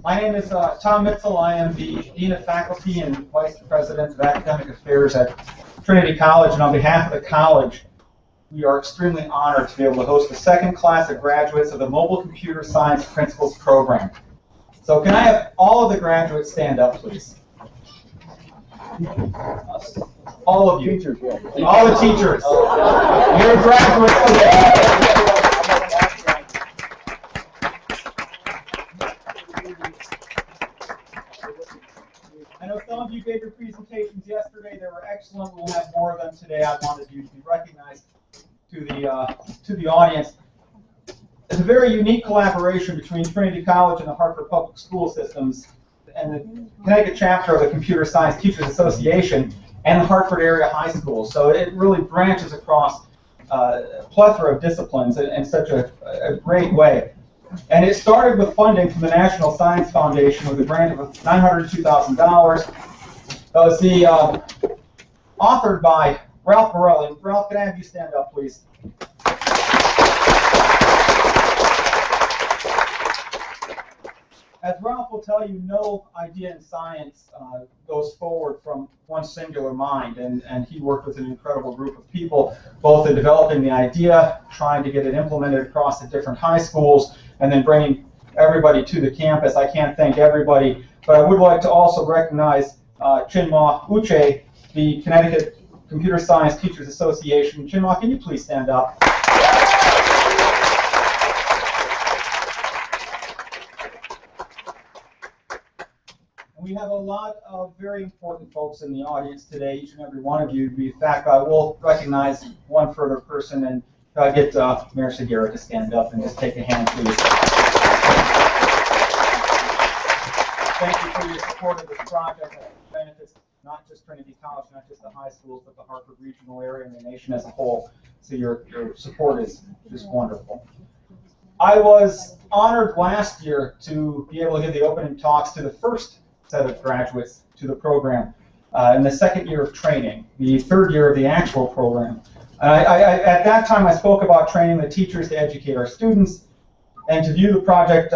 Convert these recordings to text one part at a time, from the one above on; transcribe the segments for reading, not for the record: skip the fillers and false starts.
My name is Tom Mitzel. I am the Dean of Faculty and Vice President of Academic Affairs at Trinity College, and on behalf of the college, we are extremely honored to be able to host the second class of graduates of the Mobile Computer Science Principles Program. So can I have all of the graduates stand up, please? All of you. Teachers, yeah. All the teachers. You're graduates today. I know some of you gave your presentations yesterday. They were excellent. We'll have more of them today. I wanted you to be recognized to the audience. It's a very unique collaboration between Trinity College and the Hartford Public School Systems and the Connecticut chapter of the Computer Science Teachers Association and the Hartford area high schools. So it really branches across a plethora of disciplines in such a great way. And it started with funding from the National Science Foundation with a grant of $902,000. That was authored by Ralph Morelli. Ralph, can I have you stand up, please? As Ralph will tell you, no idea in science goes forward from one singular mind, and he worked with an incredible group of people, both in developing the idea, trying to get it implemented across the different high schools, and then bringing everybody to the campus. I can't thank everybody, but I would like to also recognize Chinma Uche, the Connecticut Computer Science Teachers Association. Chinma, can you please stand up? We have a lot of very important folks in the audience today, each and every one of you. In fact, I will recognize one further person and get Mayor Segura to stand up and just take a hand, please. Thank you for your support of this project. It benefits not just Trinity College, not just the high schools, but the Hartford regional area and the nation as a whole. So your support is just wonderful. I was honored last year to be able to give the opening talks to the first set of graduates to the program in the second year of training, the third year of the actual program. At that time, I spoke about training the teachers to educate our students and to view the project,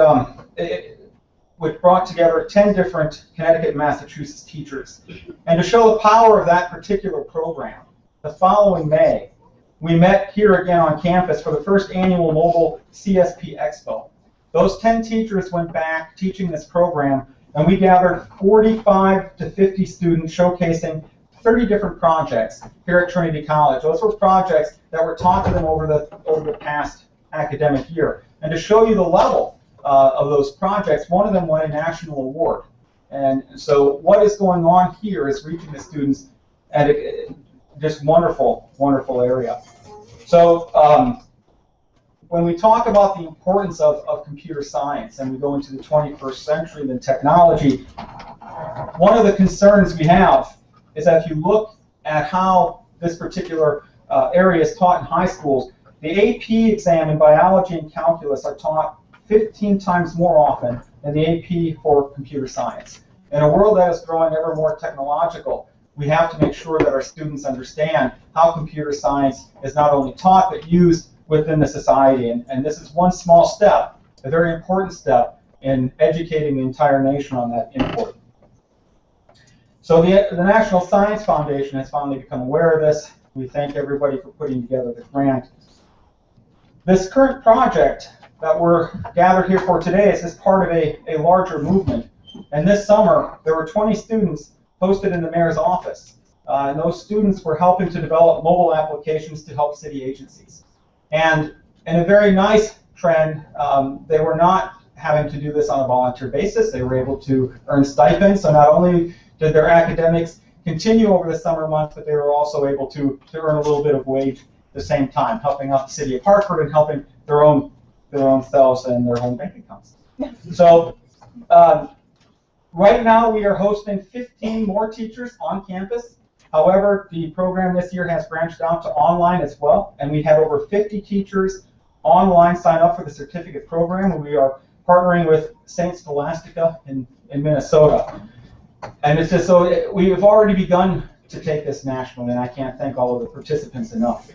which brought together 10 different Connecticut and Massachusetts teachers. And to show the power of that particular program, the following May, we met here again on campus for the first annual Mobile CSP Expo. Those 10 teachers went back teaching this program, and we gathered 45 to 50 students showcasing 30 different projects here at Trinity College. Those were projects that were taught to them over the past academic year. And to show you the level of those projects, one of them won a national award. And so what is going on here is reaching the students at a just wonderful, wonderful area. So when we talk about the importance of computer science and we go into the 21st century and the technology, one of the concerns we have is that if you look at how this particular area is taught in high schools, the AP exam in biology and calculus are taught 15 times more often than the AP for computer science. In a world that is growing ever more technological, we have to make sure that our students understand how computer science is not only taught but used within the society. And this is one small step, a very important step in educating the entire nation on that import. So the National Science Foundation has finally become aware of this. We thank everybody for putting together the grant. This current project that we're gathered here for today is just part of a larger movement. And this summer, there were 20 students posted in the mayor's office. And those students were helping to develop mobile applications to help city agencies. And in a very nice trend, they were not having to do this on a volunteer basis. They were able to earn stipends. So not only did their academics continue over the summer months, but they were also able to earn a little bit of wage at the same time, helping out the city of Hartford and helping their own selves and their home bank accounts. So right now we are hosting 15 more teachers on campus. However, the program this year has branched out to online as well, and we had over 50 teachers online sign up for the certificate program, and we are partnering with St. Scholastica in Minnesota. And it's just so we have already begun to take this nationally, and I can't thank all of the participants enough.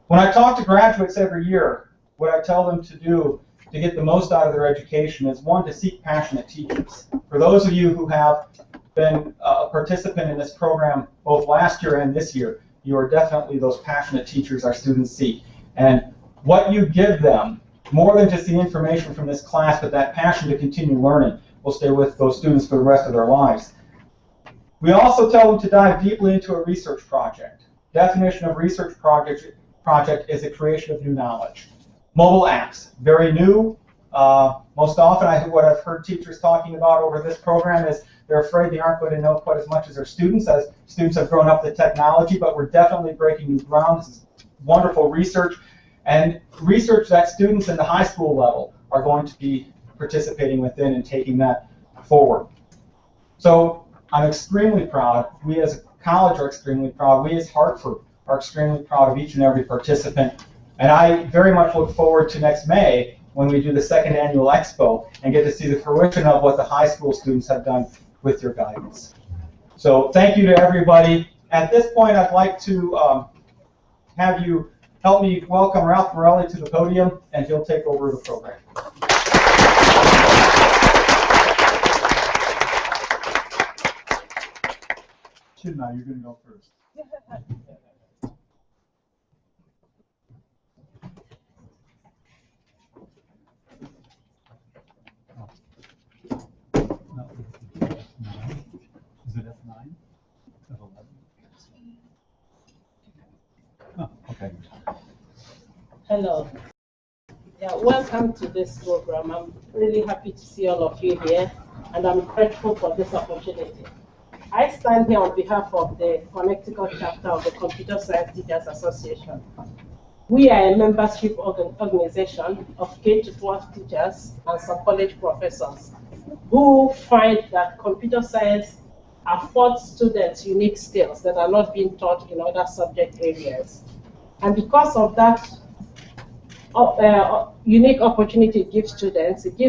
When I talk to graduates every year, what I tell them to do to get the most out of their education is, one, to seek passionate teachers. For those of you who have been a participant in this program both last year and this year, you are definitely those passionate teachers our students seek. And what you give them, more than just the information from this class, but that passion to continue learning, will stay with those students for the rest of their lives. We also tell them to dive deeply into a research project. Definition of research project is the creation of new knowledge. Mobile apps, very new. Most often, what I've heard teachers talking about over this program is they're afraid they aren't going to know quite as much as their students, as students have grown up with technology, but we're definitely breaking new ground. This is wonderful research, and research that students in the high school level are going to be participating within and taking that forward. So I'm extremely proud. We as a college are extremely proud. We as Hartford are extremely proud of each and every participant. And I very much look forward to next May when we do the second annual expo and get to see the fruition of what the high school students have done with your guidance. So thank you to everybody. At this point, I'd like to have you help me welcome Ralph Morelli to the podium, and he'll take over the program. Now you're going to go first. Is it F9? F11? Oh, okay. Hello. Yeah, welcome to this program. I'm really happy to see all of you here, and I'm grateful for this opportunity. I stand here on behalf of the Connecticut chapter of the Computer Science Teachers Association. We are a membership organization of K-12 teachers and some college professors who find that computer science affords students unique skills that are not being taught in other subject areas. And because of that unique opportunity it gives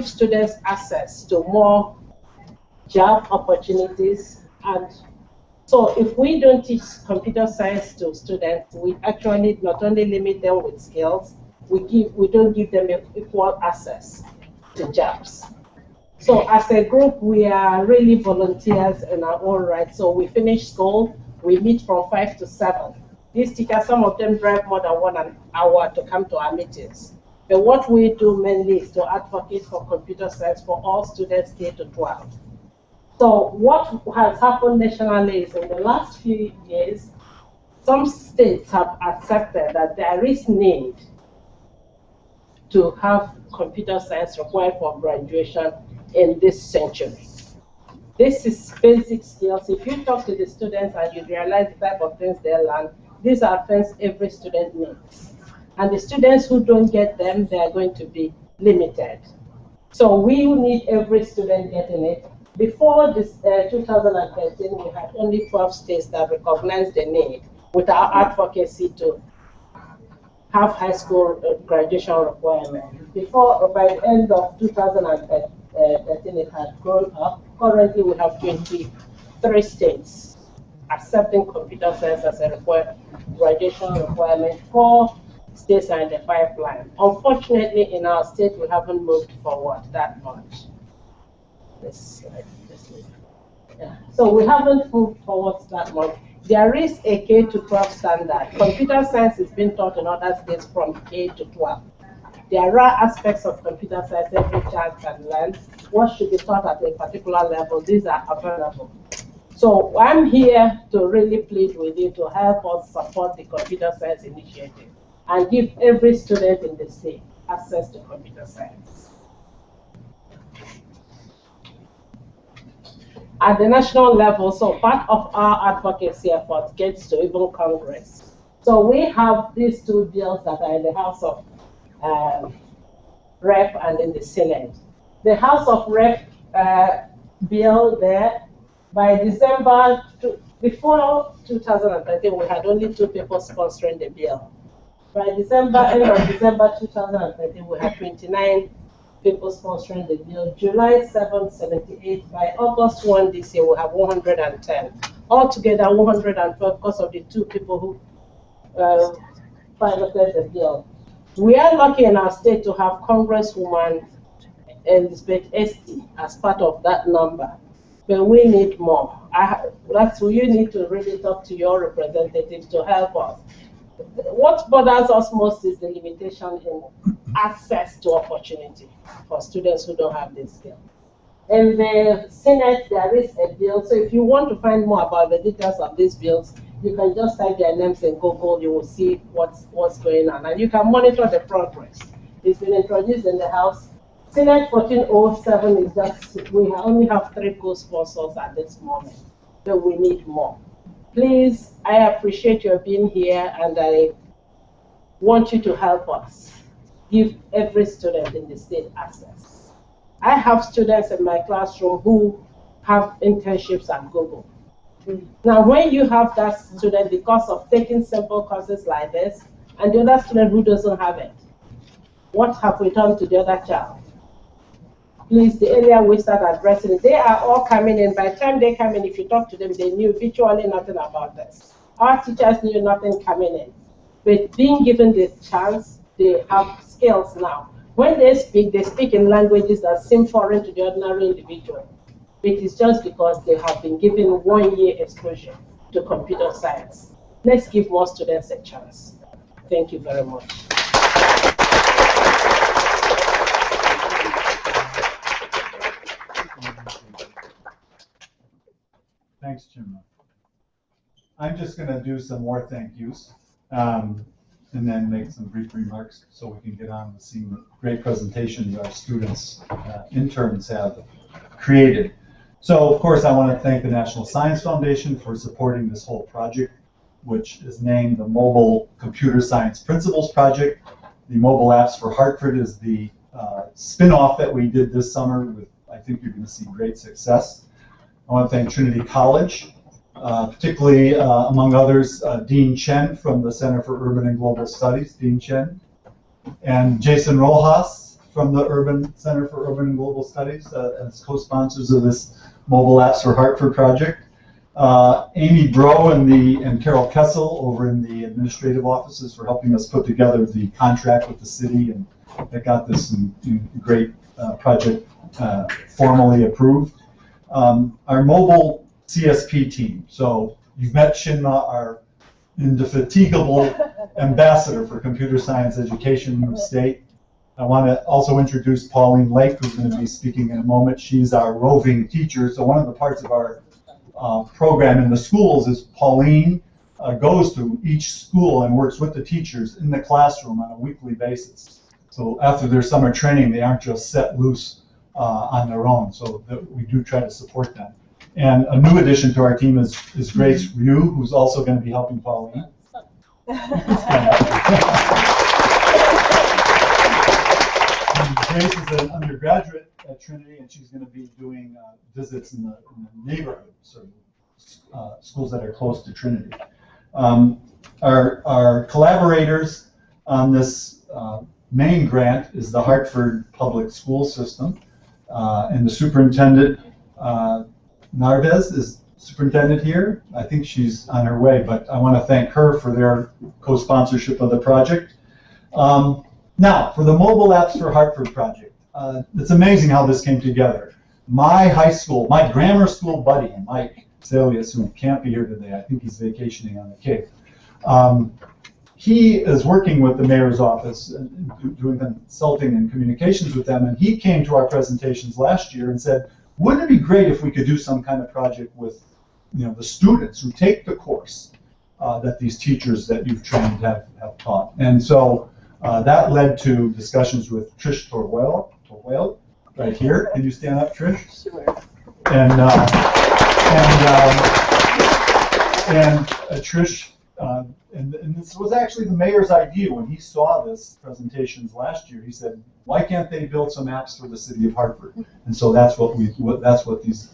students access to more job opportunities. And so if we don't teach computer science to students, we actually not only limit them with skills, we don't give them equal access to jobs. So as a group, we are really volunteers in our own right. So we finish school, we meet from 5 to 7. These teachers, some of them drive more than 1 hour to come to our meetings. But what we do mainly is to advocate for computer science for all students K to 12. So what has happened nationally is in the last few years, some states have accepted that there is need to have computer science required for graduation in this century. This is basic skills. If you talk to the students and you realize the type of things they learn, these are things every student needs. And the students who don't get them, they are going to be limited. So we need every student getting it. Before this 2013, we had only 12 states that recognized the need with our advocacy to have high school graduation requirement. By the end of 2013, it had grown up. Currently, we have 23 states accepting computer science as a graduation requirement. 4 states are in the pipeline. Unfortunately, in our state, we haven't moved forward that much. Yeah. So we haven't moved forward that much. There is a K to 12 standard. Computer science is being taught in other states from K to 12. There are aspects of computer science every child can learn. What should be taught at a particular level, these are available. So I'm here to really plead with you to help us support the computer science initiative and give every student in the state access to computer science. At the national level, so part of our advocacy effort gets to even Congress. So we have these 2 bills that are in the House of Rep and in the Senate. The House of Rep bill there, by December, before 2013, we had only 2 people sponsoring the bill. By end of December 2013, we had 29 people sponsoring the bill. July 7, 78. By August 1 this year, we have 110. Altogether, 112 because of the 2 people who piloted the bill. We are lucky in our state to have Congresswoman Elizabeth Esty as part of that number, but we need more. That's you need to really talk to your representatives to help us. What bothers us most is the limitation in access to opportunity for students who don't have this skill. In the Senate, there is a bill, so if you want to find more about the details of these bills, you can just type their names in Google, you will see what's going on, and you can monitor the progress. It's been introduced in the House. Senate 1407 is just, we only have 3 co-sponsors at this moment, but we need more. Please, I appreciate your being here, and I want you to help us give every student in the state access. I have students in my classroom who have internships at Google. Now, when you have that student because of taking simple courses like this, and the other student who doesn't have it, what have we done to the other child? Please, the earlier we start addressing it, they are all coming in. By the time they come in, if you talk to them, they knew virtually nothing about this. Our teachers knew nothing coming in. But being given the chance, they have skills now. When they speak in languages that seem foreign to the ordinary individual. It is just because they have been given 1 year exposure to computer science. Let's give more students a chance. Thank you very much. Thanks, Jim. I'm just going to do some more thank yous and then make some brief remarks so we can get on with seeing the great presentations our students, interns have created. So, of course, I want to thank the National Science Foundation for supporting this whole project, which is named the Mobile Computer Science Principles Project. The Mobile Apps for Hartford is the spin-off that we did this summer with, I think you're going to see great success. I want to thank Trinity College, particularly, among others, Dean Chen from the Center for Urban and Global Studies, Dean Chen, and Jason Rojas from the Center for Urban and Global Studies as co-sponsors of this Mobile Apps for Hartford project. Amy Bro and Carol Kessel over in the administrative offices for helping us put together the contract with the city and that got this great project formally approved. Our mobile CSP team. So you've met Shinma, our indefatigable ambassador for computer science education in the state. I want to also introduce Pauline Lake, who's going to be speaking in a moment. She's our roving teacher. So one of the parts of our program in the schools is Pauline goes to each school and works with the teachers in the classroom on a weekly basis. So after their summer training, they aren't just set loose on their own. So we do try to support them. And a new addition to our team is Grace Ryu, who's also going to be helping Pauline. Grace is an undergraduate at Trinity, and she's going to be doing visits in the neighborhood, so schools that are close to Trinity. Our collaborators on this main grant is the Hartford Public School System, and the superintendent, Narvez, is superintendent here. I think she's on her way, but I want to thank her for their co-sponsorship of the project. Now, for the Mobile Apps for Hartford project, it's amazing how this came together. My high school, my grammar school buddy, Mike Salius, who can't be here today, I think he's vacationing on the Cape, he is working with the mayor's office and doing consulting and communications with them, and he came to our presentations last year and said, wouldn't it be great if we could do some kind of project with the students who take the course that these teachers that you've trained have taught. And so that led to discussions with Trish Torwell, right here. Can you stand up, Trish? Sure. And Trish, and this was actually the mayor's idea when he saw this presentations last year. He said, "Why can't they build some apps for the city of Hartford?" And so that's what these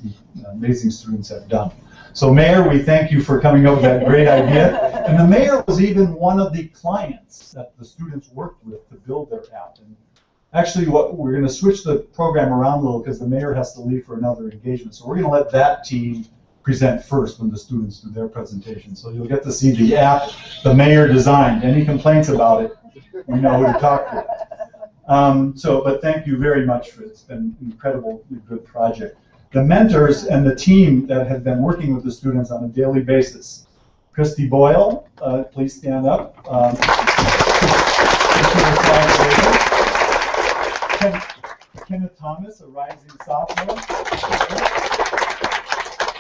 amazing students have done. So, Mayor, we thank you for coming up with that great idea. And the mayor was even one of the clients that the students worked with to build their app. And actually, we're going to switch the program around a little because the mayor has to leave for another engagement. So we're going to let that team present first when the students do their presentation. So you'll get to see the app the mayor designed. Any complaints about it, we know who to talk to. But thank you very much for it. It's been an incredibly good project. The mentors and the team that have been working with the students on a daily basis. Christy Boyle, please stand up. Kenneth Thomas, a rising sophomore.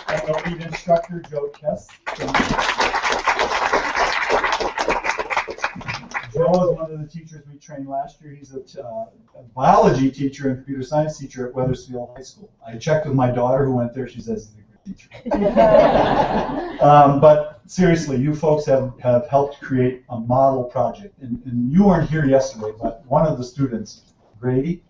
And the lead instructor, Joe Kess. Joe is one of the teachers we trained last year. He's a biology teacher and computer science teacher at Wethersfield High School. I checked with my daughter who went there. She says he's a good teacher. But seriously, you folks have helped create a model project. And you weren't here yesterday, but one of the students, Grady,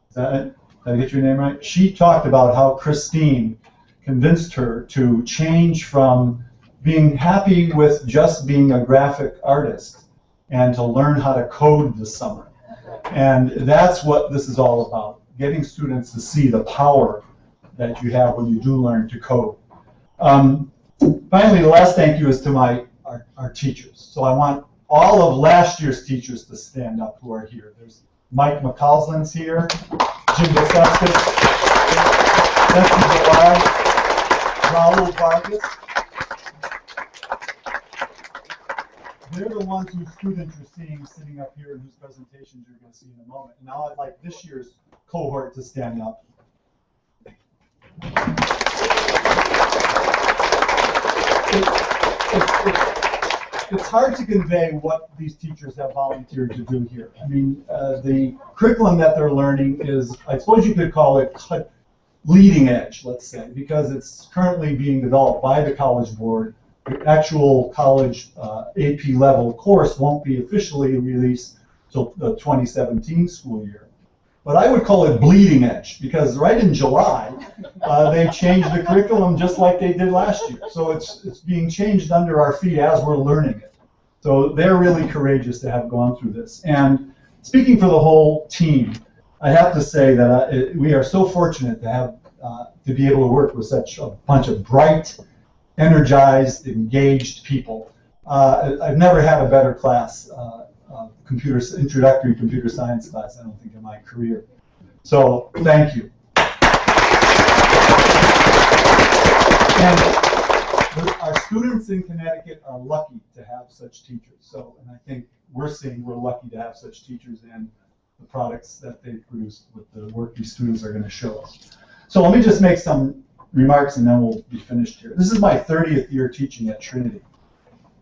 is that it? Did I get your name right? She talked about how Christine convinced her to change from being happy with just being a graphic artist and to learn how to code this summer. And that's what this is all about, getting students to see the power that you have when you do learn to code. Finally, the last thank you is to our teachers. So I want all of last year's teachers to stand up who are here. There's Mike McCausland's here, Jim DeSestis, Betsy July, Raul Vargas. They're the ones whose students you're seeing sitting up here and whose presentations you're going to see in a moment. Now I'd like this year's cohort to stand up. It's hard to convey what these teachers have volunteered to do here. I mean, the curriculum that they're learning is, I suppose you could call it leading edge, let's say, because it's currently being developed by the College Board. The actual college AP level course won't be officially released till the 2017 school year. But I would call it bleeding edge, because right in July, they changed the curriculum just like they did last year. So it's being changed under our feet as we're learning it. So they're really courageous to have gone through this. And speaking for the whole team, I have to say that we are so fortunate to have to be able to work with such a bunch of bright, energized, engaged people. I've never had a better class. Introductory computer science class, I don't think, in my career. So, thank you. And our students in Connecticut are lucky to have such teachers. So, and I think we're lucky to have such teachers and the products that they produce with the work these students are going to show us. So let me just make some remarks and then we'll be finished here. This is my 30th year teaching at Trinity.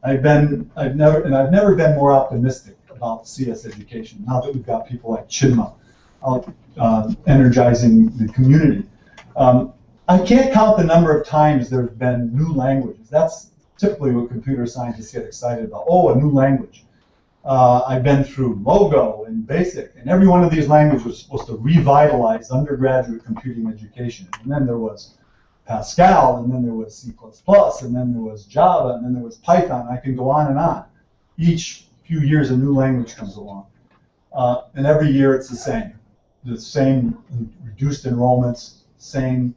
I've never been more optimistic about CS education, now that we've got people like Chinma out energizing the community. I can't count the number of times there have been new languages. That's typically what computer scientists get excited about. Oh, a new language. I've been through Logo and BASIC, and every one of these languages was supposed to revitalize undergraduate computing education. And then there was Pascal, and then there was C++, and then there was Java, and then there was Python. I can go on and on. Each few years a new language comes along. And every year it's the same reduced enrollments, same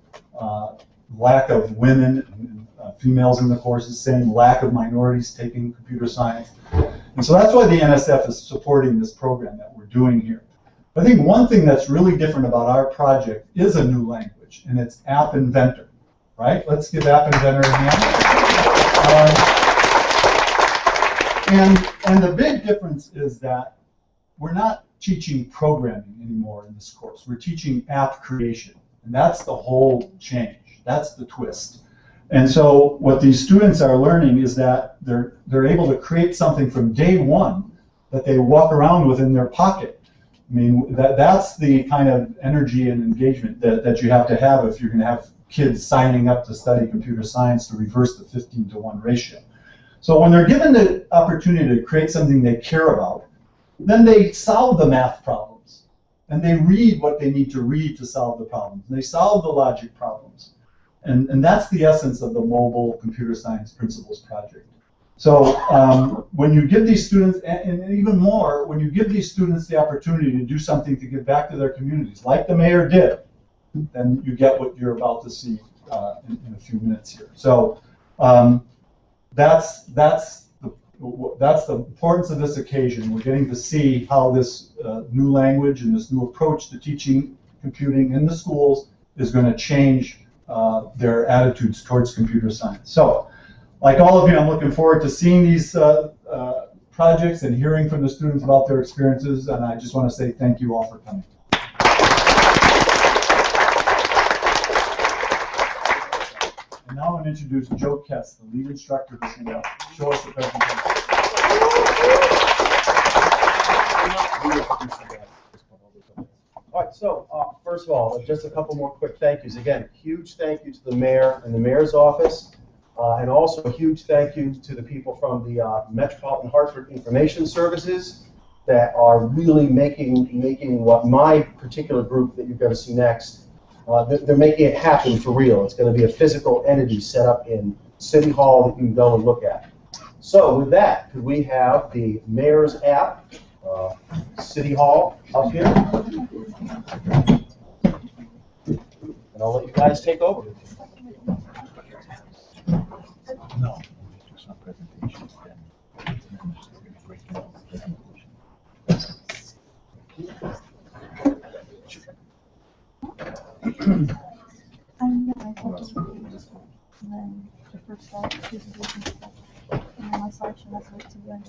lack of women and females in the courses, same lack of minorities taking computer science. And so that's why the NSF is supporting this program that we're doing here. I think one thing that's really different about our project is a new language, and it's App Inventor, right? Let's give App Inventor a hand. And the big difference is that we're not teaching programming anymore in this course. We're teaching app creation, and that's the whole change. That's the twist. And so what these students are learning is that they're able to create something from day one that they walk around with in their pocket. I mean, that's the kind of energy and engagement that you have to have if you're going to have kids signing up to study computer science to reverse the 15-to-1 ratio. So when they're given the opportunity to create something they care about, then they solve the math problems. And they read what they need to read to solve the problems. And they solve the logic problems. And that's the essence of the Mobile Computer Science Principles Project. So when you give these students, and even more, when you give these students the opportunity to do something to give back to their communities, like the mayor did, then you get what you're about to see in a few minutes here. So that's the that's the importance of this occasion. We're getting to see how this new language and this new approach to teaching computing in the schools is going to change their attitudes towards computer science. So, like all of you, I'm looking forward to seeing these projects and hearing from the students about their experiences, and I just want to say thank you all for coming. And now I'm going to introduce Joe Kess, the lead instructor, who's going to show us the presentation. All right, so first of all, just a couple more quick thank yous. Again, huge thank you to the mayor and the mayor's office, and also a huge thank you to the people from the Metropolitan Hartford Information Services that are really making what my particular group that you're going to see next, they're making it happen for real. It's going to be a physical entity set up in City Hall that you can go and look at. So with that, could we have the mayor's app, City Hall, up here? And I'll let you guys take over. No. I'm the and then the first slide is presentation stuff. And then my slideshow has links to the end.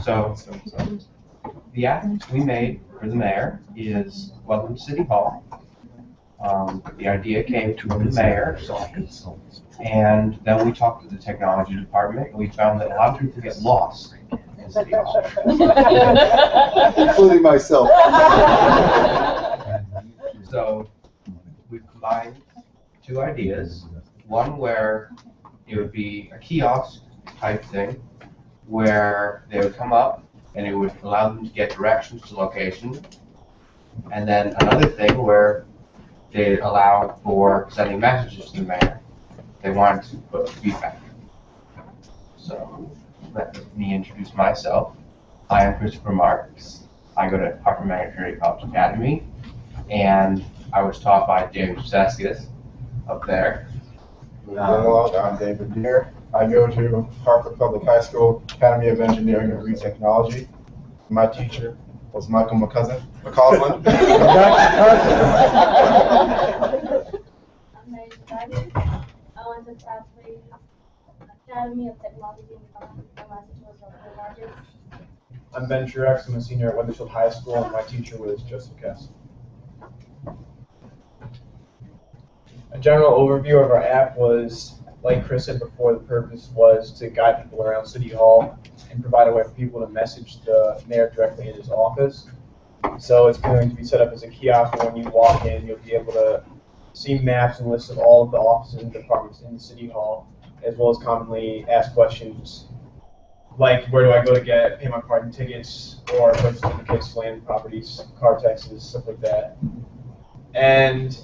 So the app we made for the mayor is Welcome to City Hall. The idea came from the mayor, and then we talked to the technology department, and we found that a lot of people get lost in City Hall. Including myself. So we combined two ideas. One where it would be a kiosk type thing, where they would come up and it would allow them to get directions to location. And then another thing where they allow for sending messages to the mayor. They wanted to put feedback. So let me introduce myself. I am Christopher Marks. I go to Hartford Management College Academy, and I was taught by James Saskis up there. I'm David Deere. I go to Hartford Public High School, Academy of Engineering and Green Technology. My teacher was Michael McCausland. I'm Mary Zadadi. I went to Hartford Academy of Technology and my teacher was Dr. Rogers. I'm Ben Truex. I'm a senior at Weathersfield High School, and my teacher was Joseph Kess. A general overview of our app was, like Chris said before, the purpose was to guide people around City Hall and provide a way for people to message the mayor directly in his office. So it's going to be set up as a kiosk where when you walk in, you'll be able to see maps and lists of all of the offices and departments in City Hall, as well as commonly asked questions like, where do I go to pay my parking tickets, or birth certificates, land properties, car taxes, stuff like that. And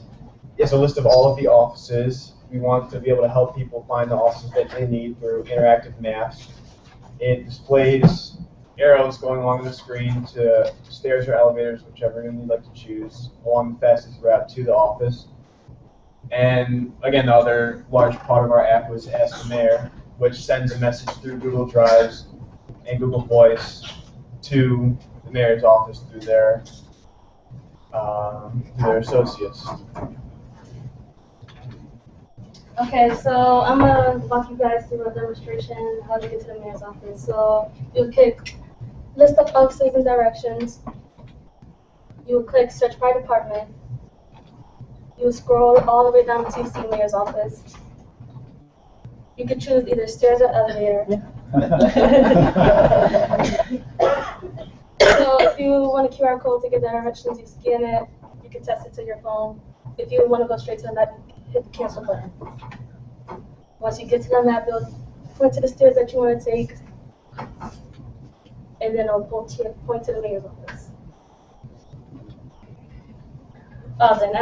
it's a list of all of the offices. We want to be able to help people find the offices that they need through interactive maps. It displays arrows going along the screen to stairs or elevators, whichever you'd like to choose, along the fastest route to the office. And again, the other large part of our app was Ask the Mayor, which sends a message through Google Drives and Google Voice to the mayor's office through their associates. Okay, so I'm going to walk you guys through a demonstration how to get to the mayor's office. So you'll click List of Offices and Directions. You'll click Search by Department. You'll scroll all the way down until you see Mayor's Office. You can choose either stairs or elevator. So if you want a QR code to get the directions, you scan it. You can text it to your phone. If you want to go straight to the map, hit the cancel button. Once you get to the map, you'll point to the stairs that you want to take, and then it'll point to the mayor's office. Then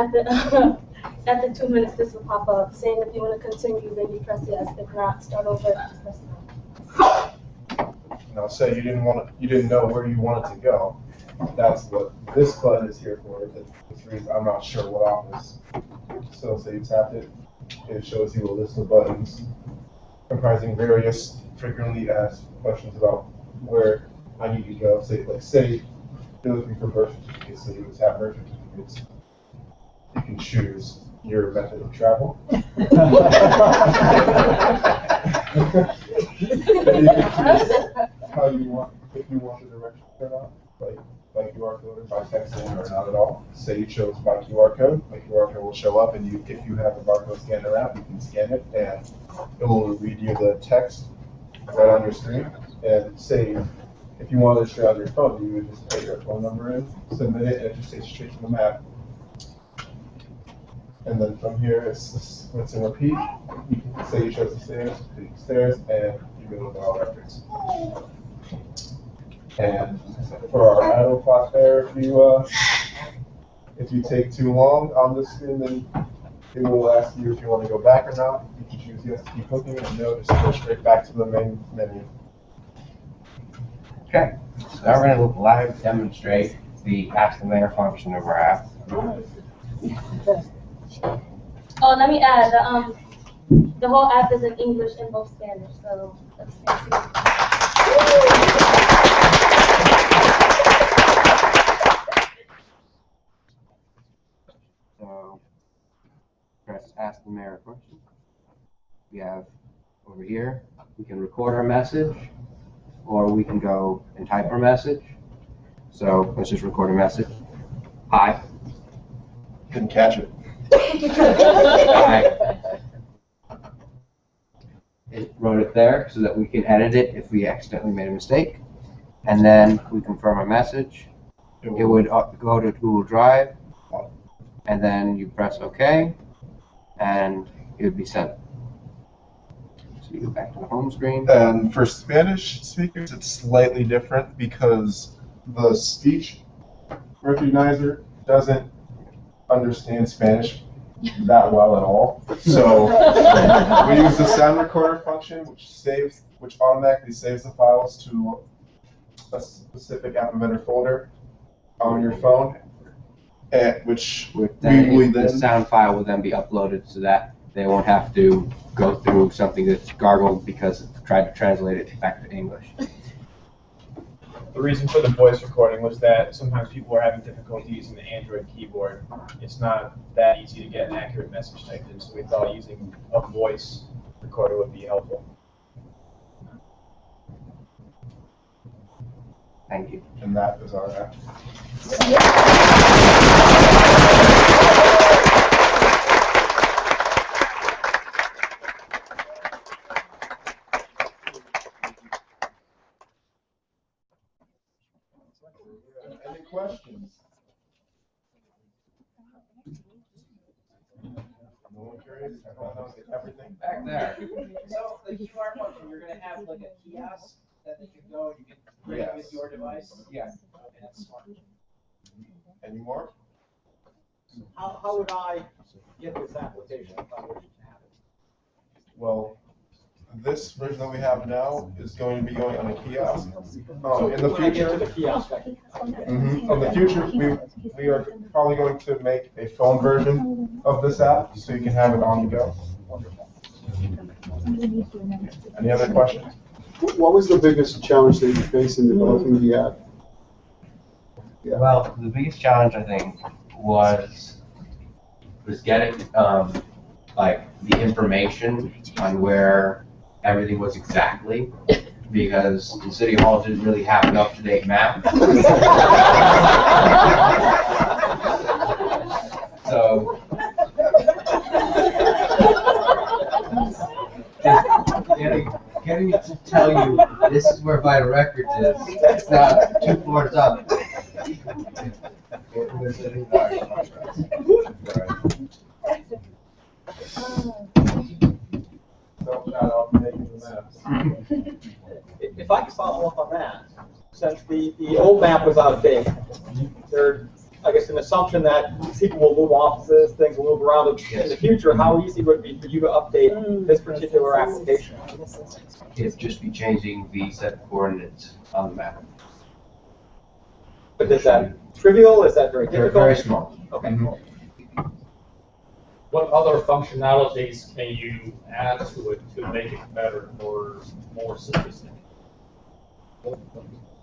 after 2 minutes, this will pop up saying if you want to continue, then you press yes. If not, start over. Just press no. say you didn't know where you wanted to go. That's what this button is here for. This reason I'm not sure what office. So say you tapped it, it shows you a list of buttons comprising various frequently asked questions about where I need to go. Say you're looking for birth certificates, so you would tap birth certificates. You can choose your method of travel. And you can choose how you want, if you want the directions or not, like by QR code or by texting or not at all. Say you chose by QR code, the QR code will show up, and if you have the barcode scanner app, you can scan it, and it will read you the text right on your screen. And say if you wanted to share on your phone, you would just put your phone number in, submit it, and it just takes you straight to the map. And then from here, it's rinse and repeat. You can say you chose the stairs, click the stairs, and you go with all records. And for our idle clock there, if you take too long on the screen, then it will ask you if you want to go back or not. You can choose yes to keep looking, and no, just go straight back to the main menu. Okay, so now we're going to live demonstrate the Ask the Mayor function of our app. Oh, let me add, the whole app is in English and both Spanish, so that's fancy. So press Ask the Mayor a question. We have over here, we can record our message, or we can go and type our message. So let's just record a message. Hi. Couldn't catch it. Hi. It wrote it there so that we can edit it if we accidentally made a mistake. And then we confirm our message. It would go to Google Drive, and then you press OK, and it would be sent. So you go back to the home screen. And for Spanish speakers, it's slightly different because the speech recognizer doesn't understand Spanish that well at all. So we use the sound recorder function, which automatically saves the files to a specific App Inventor folder on your phone, and which The sound file will then be uploaded so that they won't have to go through something that's gargled because it tried to translate it back to English. The reason for the voice recording was that sometimes people are having difficulty using the Android keyboard. It's not that easy to get an accurate message typed in, so we thought using a voice recorder would be helpful. Thank you. And that is our app. Any questions? No one curious? Everyone knows everything? Back there. So the QR function, you're gonna have like a kiosk that you can go and you can bring it with your device? Yeah. Okay, that's smart. Any more? How would I get this application if I were to have it? Well, this version that we have now is going to be going on a kiosk. So In the when I get to future, the kiosk, in the future, we are probably going to make a phone version of this app so you can have it on the go. Any other questions? What was the biggest challenge that you faced in developing the app? Yeah. Well, the biggest challenge I think was getting like the information on where everything was exactly, because the City Hall didn't really have an up-to-date map. So getting it to tell you this is where Vital Records is, it's not 2 floors up. If I could follow up on that, since the old map was out of date, I guess the an assumption that people will move offices, things will move around in the future. How easy would it be for you to update this particular application? It'd just be changing the set of coordinates on the map. But is that trivial? Is that very They're difficult? very small. Okay. What other functionalities can you add to it to make it better or more sophisticated?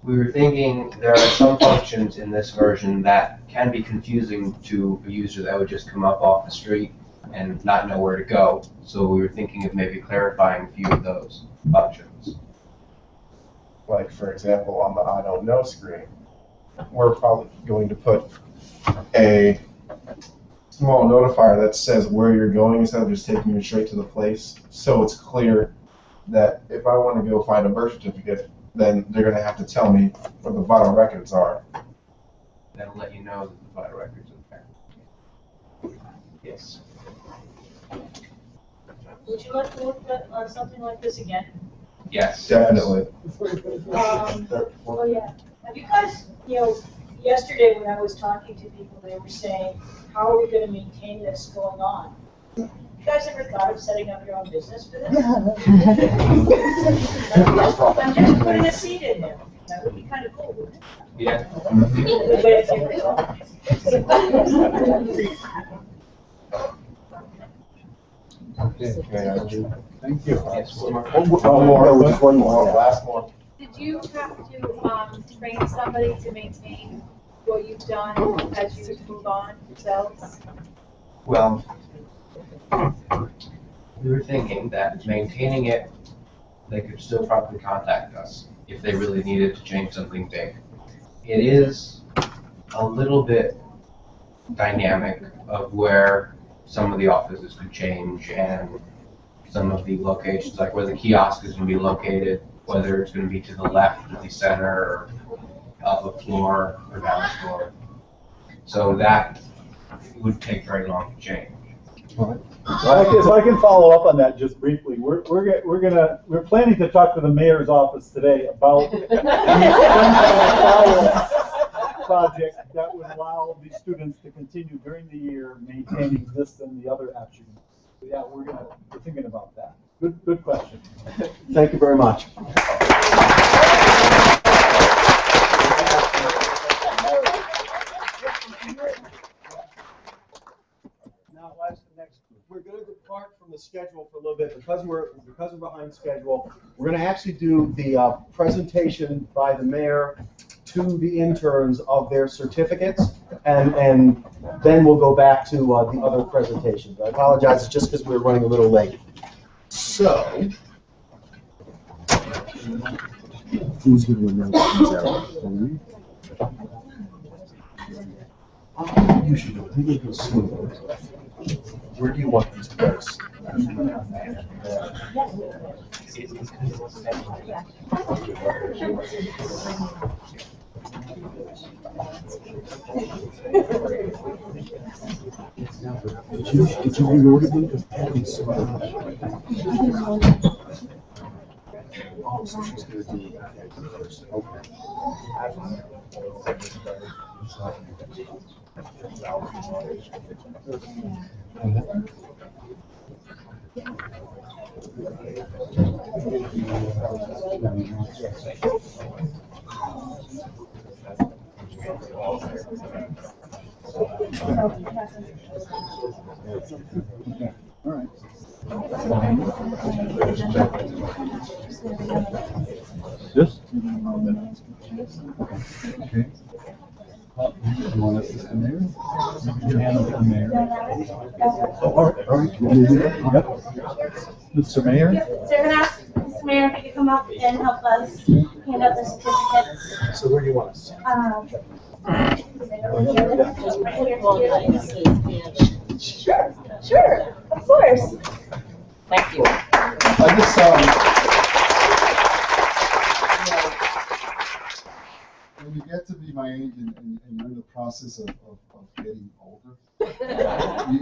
We were thinking there are some functions in this version that can be confusing to a user that would just come up off the street and not know where to go. So we were thinking of maybe clarifying a few of those functions. Like, for example, on the I don't know screen, we're probably going to put a small notifier that says where you're going instead of just taking you straight to the place. So it's clear that if I want to go find a birth certificate, then they're going to have to tell me where the vital records are. That'll let you know that the vital records are there. Yes. Would you like to look at something like this again? Yes. Definitely. Oh yeah. Have you guys, yesterday when I was talking to people, they were saying, how are we going to maintain this going on? You guys ever thought of setting up your own business for this? I'm just putting a seed in there. That would be kind of cool, wouldn't it? Yeah. Good way to think Thank you. Yes. One more, just one more. Last one. Did you have to train somebody to maintain what you've done as you move on yourselves? Well, we were thinking that maintaining it, they could still probably contact us if they really needed to change something big. It is a little bit dynamic of where some of the offices could change and some of the locations, like where the kiosk is going to be located, whether it's going to be to the left of the center or up a floor or down a floor. So that would take very long to change. If I can follow up on that just briefly, we're planning to talk to the mayor's office today about the project that would allow the students to continue during the year maintaining this and the other attributes. So yeah, we're thinking about that. Good question. Thank you very much. Now, what's the next group? We're going to depart from the schedule for a little bit because we're behind schedule. We're going to actually do the presentation by the mayor to the interns of their certificates, and then we'll go back to the other presentations. I apologize, it's just because we're running a little late. So, Who's going to announce these out? You should do it. I think it goes smooth. Where do you want these books? Did you reorder them? Because Patty's so much. Oh, so she's going to do it first. Okay. All right. This? Okay. You want us to the mayor? You handle the mayor. Oh, all right. You want me to do that? Yep. Mr. Mayor? So we're gonna ask Mr. Mayor if you could come up and help us hand out the certificates. So where do you want us? Sure, of course. Thank you. I just, when you get to be my age and you're in the process of getting older,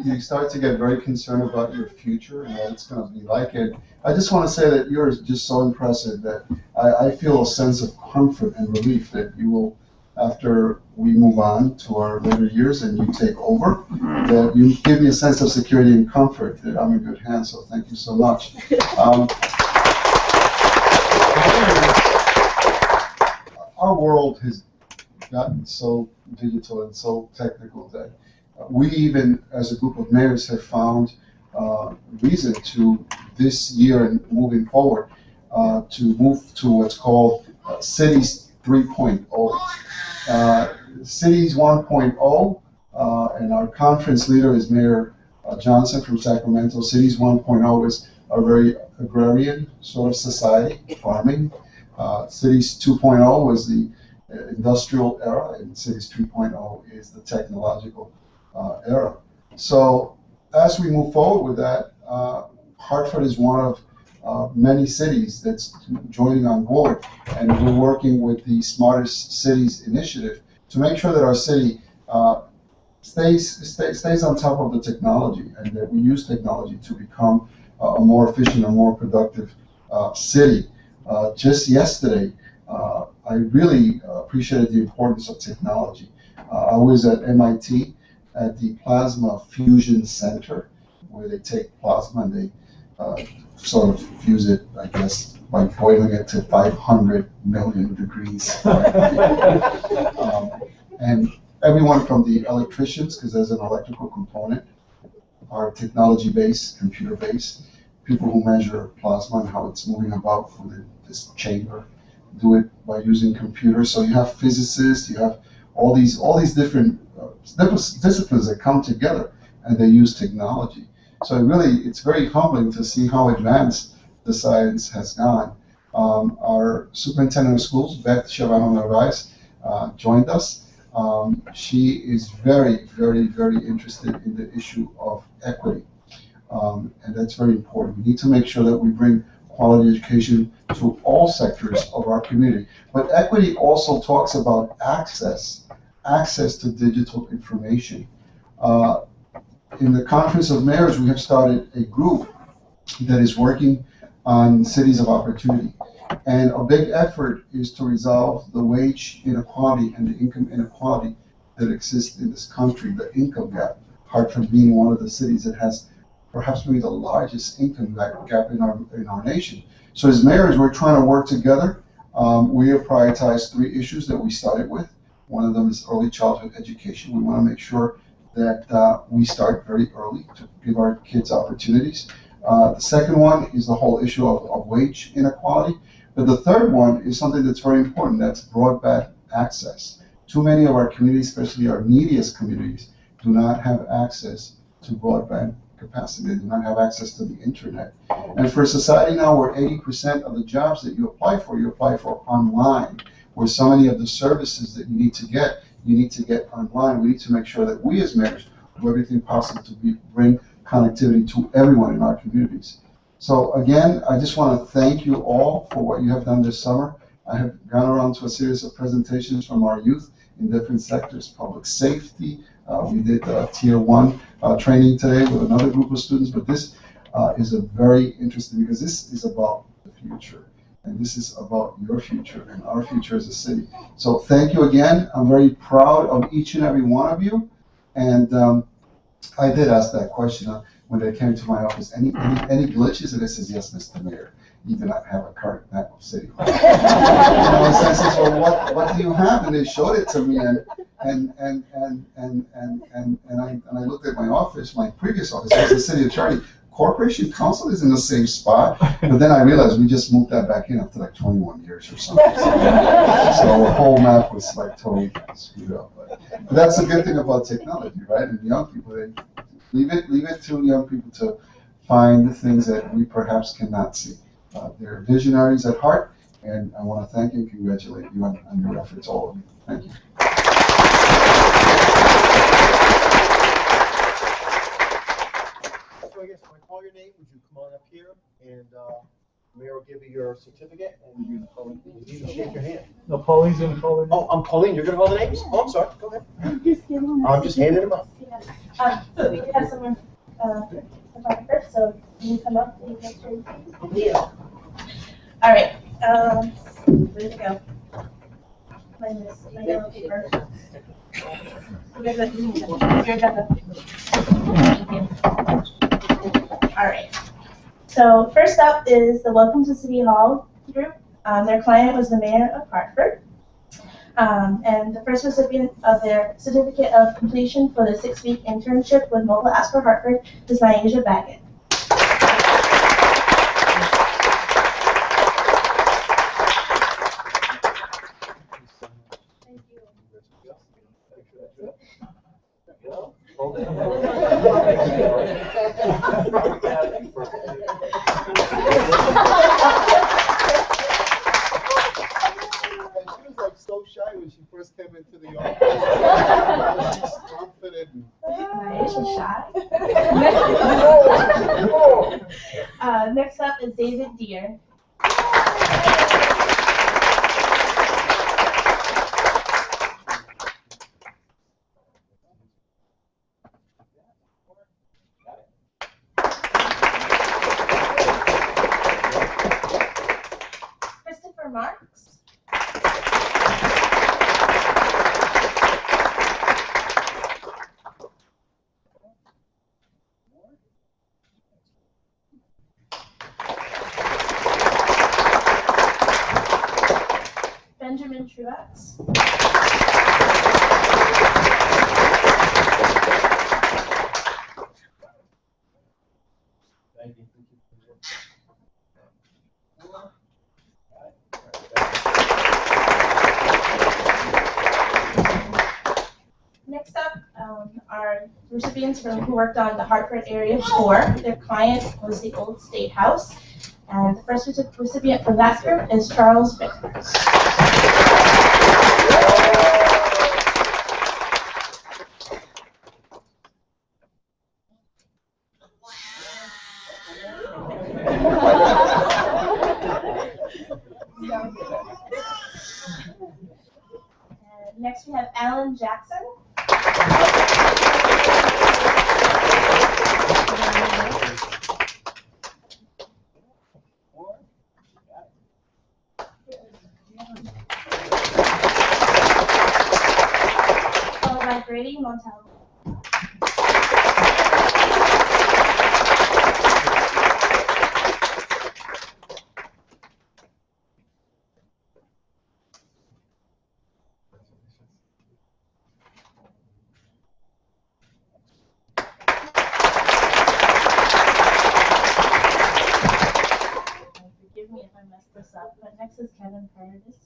you start to get very concerned about your future and what it's going to be like. And I just want to say that you're just so impressive that I feel a sense of comfort and relief that you will after we move on to our later years and you take over, that you give me a sense of security and comfort that I'm in good hands. So thank you so much. Our world has gotten so digital and so technical that we even, as a group of mayors, have found reason to this year and moving forward to move to what's called Cities 3.0. Cities 1.0, and our conference leader is Mayor Johnson from Sacramento. Cities 1.0 is a very agrarian sort of society, farming. Cities 2.0 was the industrial era, and Cities 3.0 is the technological era. So as we move forward with that, Hartford is one of many cities that's joining on board, and we're working with the Smartest Cities initiative to make sure that our city stays on top of the technology, and that we use technology to become a more efficient and more productive city. Just yesterday, I really appreciated the importance of technology. I was at MIT at the Plasma Fusion Center, where they take plasma and they sort of fuse it, I guess, by boiling it to 500 million degrees. And everyone from the electricians, because there's an electrical component, are technology-based, computer-based. People who measure plasma and how it's moving about within this chamber do it by using computers. So you have physicists, you have all these different disciplines that come together and they use technology. So it's very humbling to see how advanced the science has gone. Our superintendent of schools, Beth Shavano Narvaez, joined us. She is very, very, very interested in the issue of equity. And that's very important. We need to make sure that we bring quality education to all sectors of our community. But equity also talks about access to digital information. In the Conference of Mayors, we have started a group that is working on cities of opportunity. And a big effort is to resolve the wage inequality and the income inequality that exists in this country, the income gap. Hartford being one of the cities that has perhaps maybe the largest income gap in our nation. So as mayors, we're trying to work together. We have prioritized 3 issues that we started with. One of them is early childhood education. We want to make sure that we start very early to give our kids opportunities. The second one is the whole issue of wage inequality. But the third one is something that's very important, that's broadband access. Too many of our communities, especially our neediest communities, do not have access to broadband capacity. They do not have access to the internet. And for society now, where 80% of the jobs that you apply for online, where so many of the services that you need to get online. We need to make sure that we as mayors do everything possible to bring connectivity to everyone in our communities. So again, I just want to thank you all for what you have done this summer. I have gone around to a series of presentations from our youth in different sectors, public safety. We did Tier 1 training today with another group of students, but this is a very interesting, because this is about the future, and this is about your future and our future as a city. So thank you again. I'm very proud of each and every one of you, and I did ask that question when they came to my office. Any glitches? And I says, yes, Mr. Mayor. You do not have a current map of City Hall. So I says, well, what do you have? And they showed it to me, and I looked at my office, my previous office as a city attorney. Corporation Council is in the same spot, but then I realized we just moved that back in after like 21 years or something. So the whole map was like totally screwed up. But that's the good thing about technology, right? And young people, they leave it to young people to find the things that we perhaps cannot see. They're visionaries at heart, and I want to thank and congratulate you on your efforts, all of you. Thank you. So I guess when I call your name, would you come on up here, and Mayor will give you your certificate, and you need to shake your hand. No, Pauline's going to call her name. Oh, I'm Pauline. You're going to call the names? Oh, I'm sorry. Go ahead. I'm just handing them up. We have someone photographer, so can you come up and make sure you can? Yeah. All right. Ready to go. my yellow paper. Your agenda. All right. So first up is the Welcome to City Hall group. Their client was the mayor of Hartford. And the first recipient of their certificate of completion for the 6-week internship with Mobile Apps for Hartford is Naisha Baggett. So shy when she first came into the office. She's confident. She's shy. Next up is David Deere. Christopher Marks. Benjamin Truax. Thank you. Next up are recipients who worked on the Hartford area tour. Their client was the Old State House. And the first recipient from that group is Charles Vickers. Next we have Alan Jackson. Followed by Grady Montel. Forgive me if I mess this up, but next is Kevin Paradis.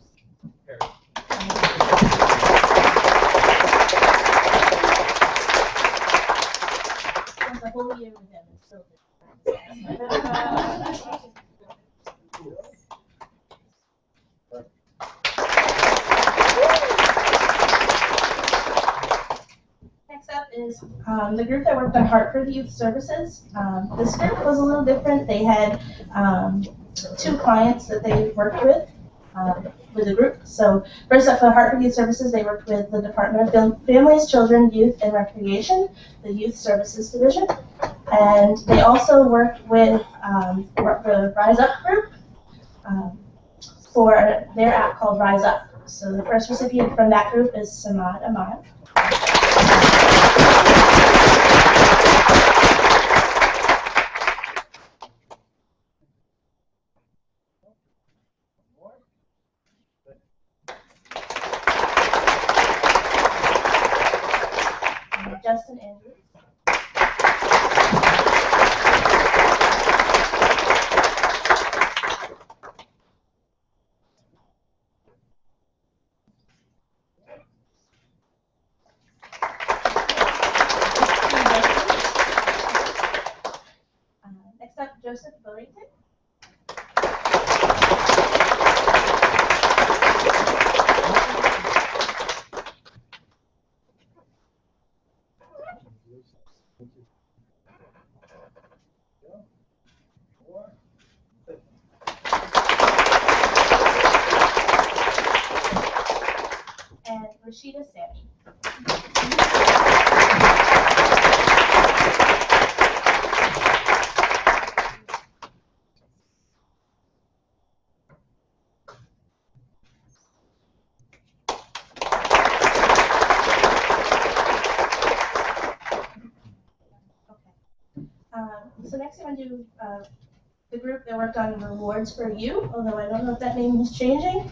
Since a whole year with him, it's still Next up is the group that worked on Hartford Youth Services. This group was a little different. They had 2 clients that they worked with the group. So first up for Hartford Youth Services, they worked with the Department of Families, Children, Youth, and Recreation, the Youth Services Division. And they also worked with the Rise Up group for their app called Rise Up. So the first recipient from that group is Samad Ahmad. Justin Andrews. Next up, Joseph Burrington. And Rashida Sammy. So next I'm going to do the group that worked on Rewards for You, although I don't know if that name is changing.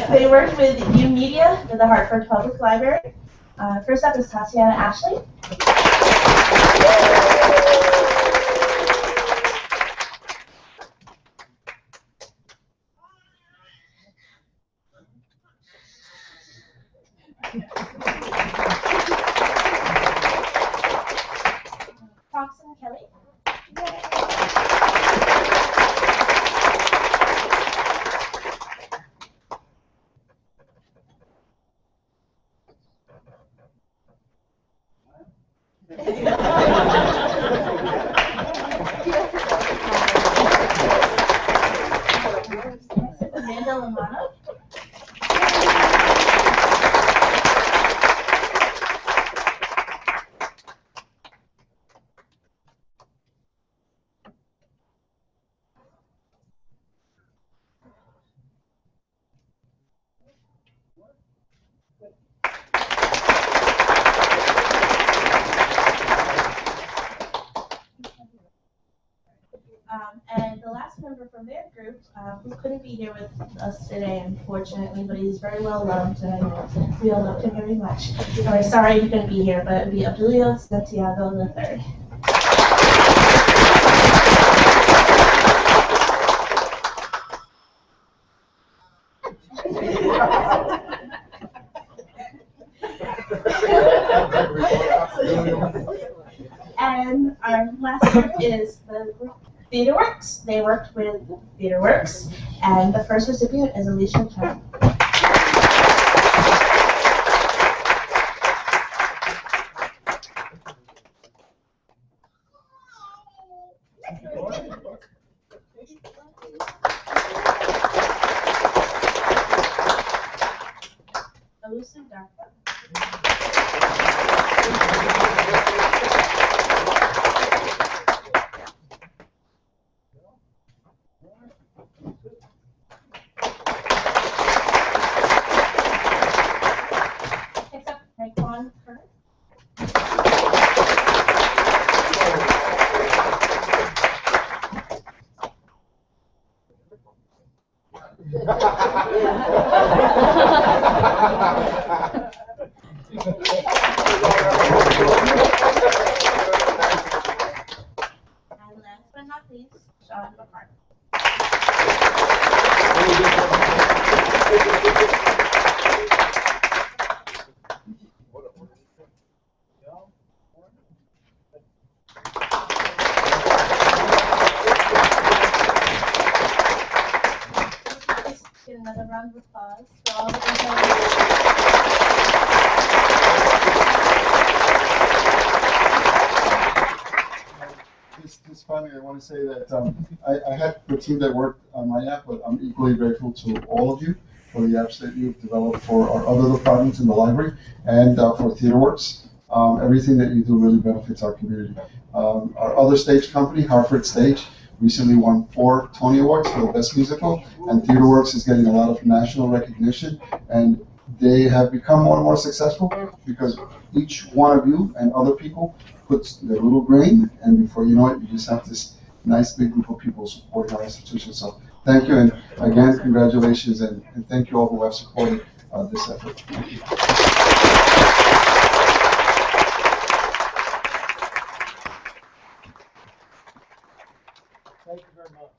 They worked with U Media with the Hartford Public Library. First up is Tatiana Ashley. Thompson Kelly. Amanda Lamano. And the last member from their group, who couldn't be here with us today, unfortunately, but he's very well loved, and I know we all love him very much. And we're sorry he couldn't be here, but it would be Abdulio Santiago III. And our last group is the group TheaterWorks. They worked with TheaterWorks, and the first recipient is Alicia Chen. Elusive Dark. And last but not least, Sean McCarthy. Get another round of applause for all the Just finally, I want to say that I had the team that worked on my app, but I'm equally grateful to all of you for the apps that you've developed for our other departments in the library and for TheaterWorks. Everything that you do really benefits our community. Our other stage company, Hartford Stage, recently won 4 Tony Awards for the best musical, and TheaterWorks is getting a lot of national recognition, and they have become more and more successful because each one of you and other people puts their little grain, and before you know it, you just have this nice big group of people supporting our institution. So thank you, and again, congratulations, and thank you all who have supported this effort. Thank you. Thank you very much.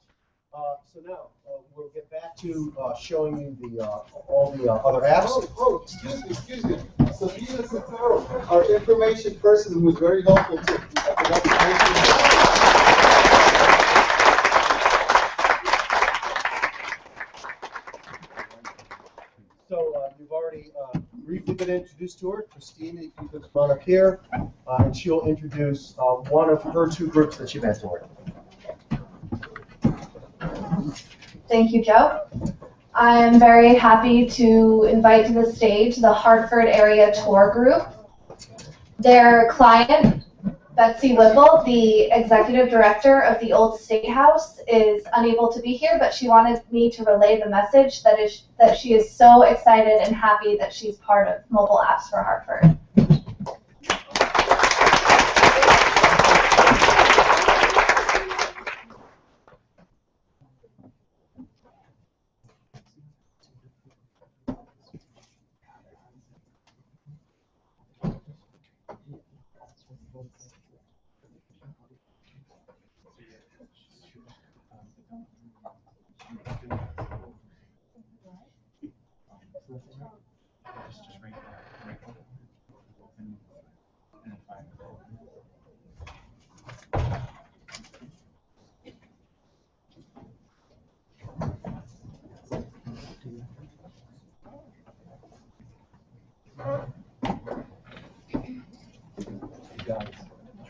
So now we'll get back to showing you the all the other apps. Excuse me. Sophia Sotero, our information person, who was very helpful to. So you've already briefly been introduced to her. Christine, if you could come on up here, and she'll introduce one of her 2 groups that she mentored. Thank you, Joe. I'm very happy to invite to the stage the Hartford Area Tour Group. Their client, Betsy Whipple, the executive director of the Old State House, is unable to be here, but she wanted me to relay the message that she is so excited and happy that she's part of Mobile Apps for Hartford.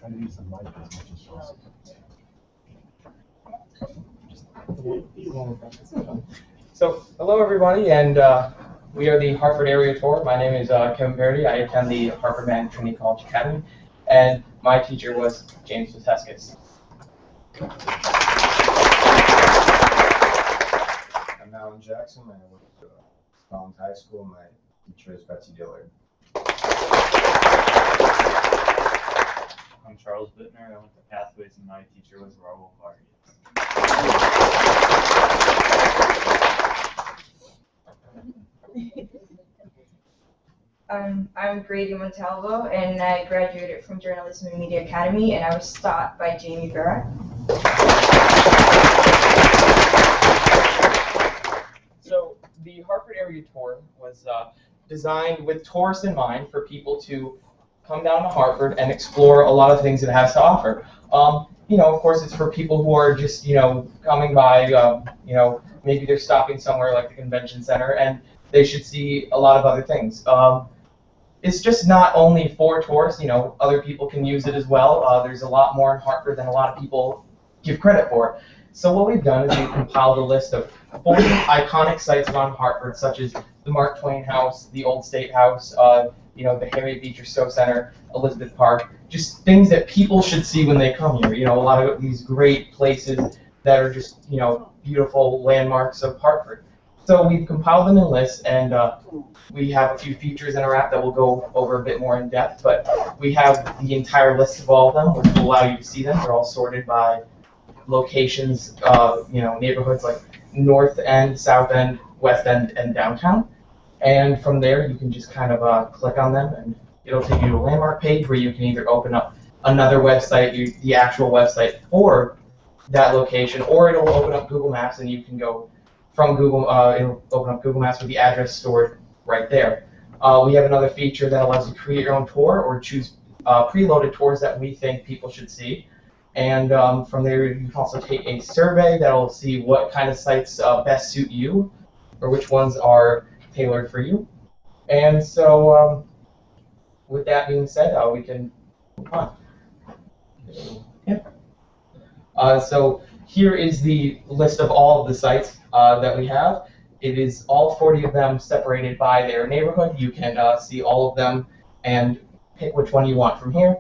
Try to use the mic as much as possible. So, hello everybody, and we are the Hartford Area Tour. My name is Kevin Verdi. I attend the Hartford Man Trinity College Academy, and my teacher was James Viteskis. I'm Alan Jackson. I went to Collins High School. My teacher is Betsy Dillard. I'm Charles Bittner. I went to Pathways, and my teacher was Raul Vargas. I'm Grady Montalvo, and I graduated from Journalism and Media Academy, and I was taught by Jamie Barrett. So the Hartford Area Tour was designed with tourists in mind for people to come down to Hartford and explore a lot of things it has to offer. You know, of course, it's for people who are just, you know, coming by, you know, maybe they're stopping somewhere like the convention center, and they should see a lot of other things. It's just not only for tourists, you know, other people can use it as well. There's a lot more in Hartford than a lot of people give credit for. So what we've done is we've compiled a list of 40 iconic sites around Hartford, such as the Mark Twain House, the Old State House, you know, the Harriet Beecher Stowe Center, Elizabeth Park, just things that people should see when they come here. You know, a lot of these great places that are just, you know, beautiful landmarks of Hartford. So we've compiled them in lists, and we have a few features in our app that we'll go over a bit more in depth, but we have the entire list of all of them, which will allow you to see them. They're all sorted by locations, you know, neighborhoods like North End, South End, West End, and downtown. And from there, you can just kind of click on them, and it'll take you to a landmark page where you can either open up another website, the actual website for that location, or it'll open up Google Maps, and you can go from Google, it'll open up Google Maps with the address stored right there. We have another feature that allows you to create your own tour or choose preloaded tours that we think people should see. And from there, you can also take a survey that will see what kind of sites best suit you, or which ones are tailored for you. And so, with that being said, we can move on. Yeah. So here is the list of all of the sites that we have. It is all 40 of them separated by their neighborhood. You can see all of them and pick which one you want from here.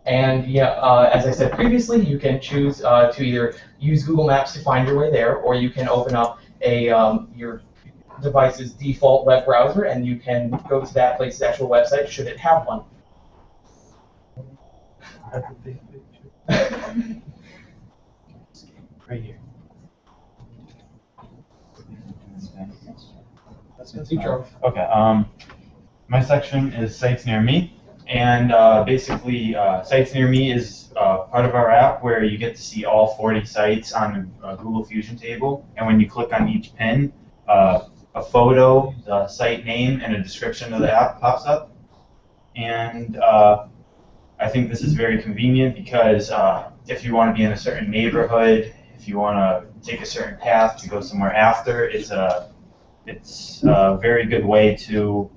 And yeah, as I said previously, you can choose to either use Google Maps to find your way there, or you can open up a your device's default web browser, and you can go to that place's actual website should it have one. Right here. Okay. My section is Sites Near Me, and basically, Sites Near Me is part of our app where you get to see all 40 sites on a Google Fusion table, and when you click on each pin, a photo, the site name, and a description of the app pops up. And I think this is very convenient because if you want to be in a certain neighborhood, if you want to take a certain path to go somewhere after, it's a very good way to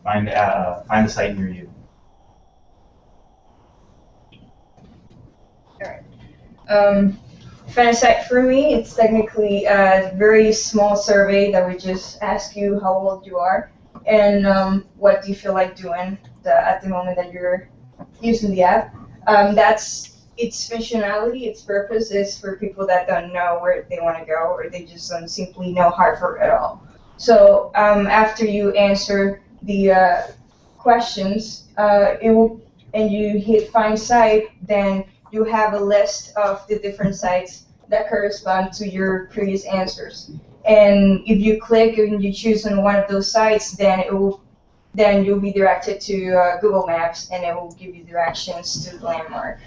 find a site near you. Find a site for me. It's technically a very small survey that we just ask you how old you are and what do you feel like doing at the moment that you're using the app. That's its functionality, its purpose is for people that don't know where they want to go, or they just don't simply know Hartford at all. So after you answer the questions, and you hit find site, then you have a list of the different sites that correspond to your previous answers. And if you click and you choose on one of those sites, then you'll be directed to Google Maps, and it will give you directions to the landmark.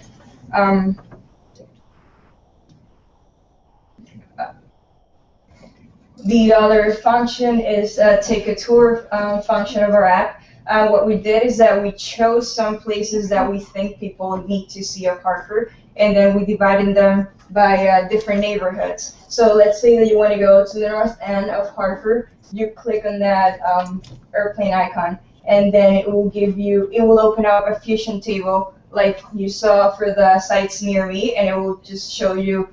The other function is take a tour function of our app. What we did is that we chose some places that we think people need to see of Hartford, and then we divided them by different neighborhoods. So let's say that you want to go to the north end of Hartford. You click on that airplane icon, and then it will open up a fusion table like you saw for the sites near me, and it will just show you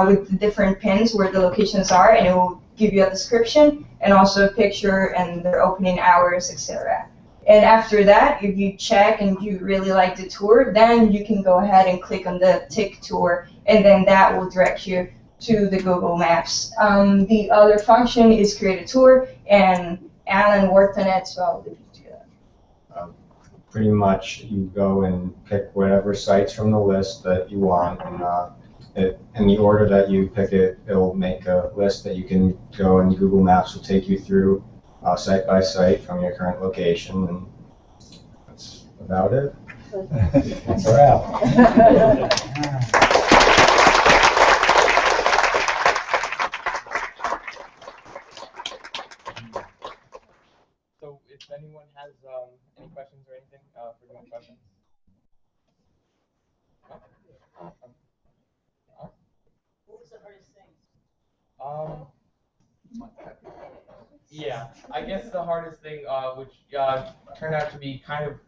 with the different pins where the locations are, and it will give you a description and also a picture and their opening hours, etc. And after that, if you check and you really like the tour, then you can go ahead and click on the tick tour, and then that will direct you to the Google Maps. The other function is create a tour, and Alan worked on it, so I'll leave you to that. Pretty much you go and pick whatever sites from the list that you want, and in the order that you pick it, it'll make a list that you can go, and Google Maps will take you through site by site from your current location, and that's about it. That's a wrap. So if anyone has any questions or anything for doing questions. What was the hardest thing? Yeah, I guess the hardest thing, which turned out to be kind of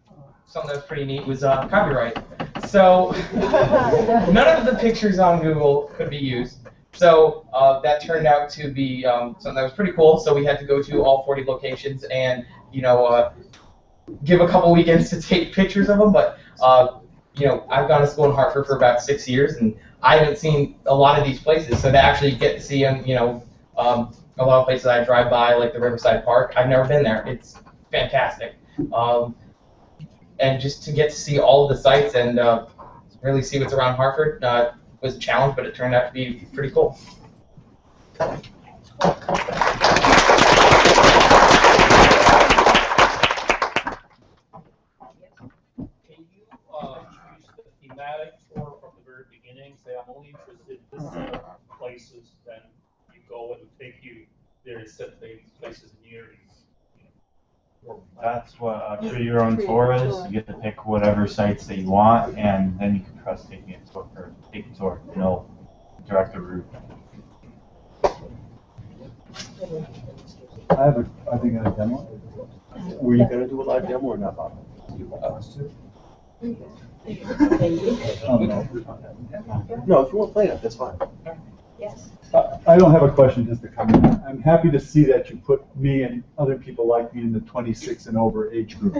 something that's pretty neat, was copyright. So none of the pictures on Google could be used. So that turned out to be something that was pretty cool. So we had to go to all 40 locations and, give a couple weekends to take pictures of them. But, I've gone to school in Hartford for about 6 years, and I haven't seen a lot of these places. So to actually get to see them, a lot of places I drive by, like the Riverside Park, I've never been there. It's fantastic. And just to get to see all of the sites and really see what's around Hartford was a challenge, but it turned out to be pretty cool. Can you choose the thematic tour from the very beginning? Say, I'm only interested in this set of places, then you go and take you there instead of the places near you. That's what a create your own tour is. You get to pick whatever sites that you want, and then you can press taking a tour or take a tour, and it'll direct the route. I think a demo. Were you gonna do a live demo or not, Bob? Do you want us to? No, if you want to play it, that's fine. Yes. I don't have a question, just a comment. I'm happy to see that you put me and other people like me in the 26 and over age group.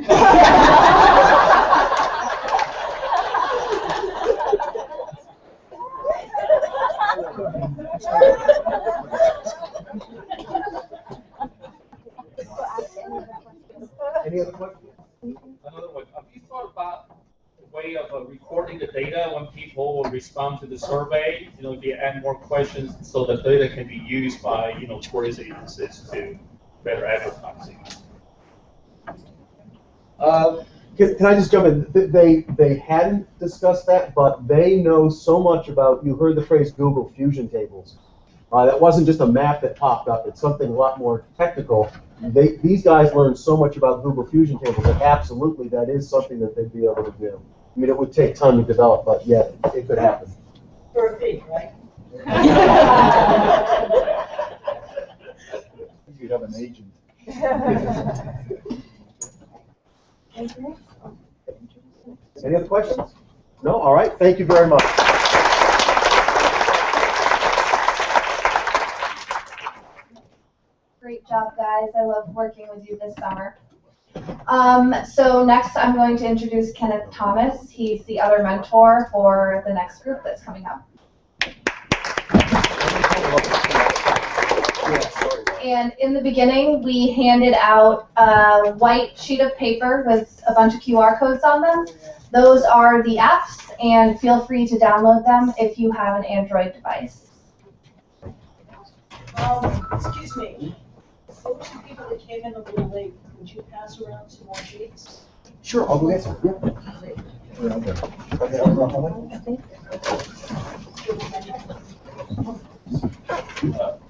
Any other questions? Another one. Have you thought about the way of recording the data when people will respond to the survey? If you add more questions so the data can be used by, tourist agencies to better advertising. Can I just jump in? They hadn't discussed that, but they know so much about, you heard the phrase Google Fusion tables. That wasn't just a map that popped up. It's something a lot more technical. These guys learned so much about Google Fusion tables that absolutely that is something that they'd be able to do. I mean, it would take time to develop, but yeah, it could happen. For a fee, right? You have an agent. Any other questions? No? All right. Thank you very much. Great job, guys. I love working with you this summer. So next I'm going to introduce Kenneth Thomas. He's the other mentor for the next group that's coming up. And in the beginning, we handed out a white sheet of paper with a bunch of QR codes on them. Those are the apps, and feel free to download them if you have an Android device. Excuse me. Those are people that came in a little late. Would you pass around some more sheets? Sure, I'll go get some.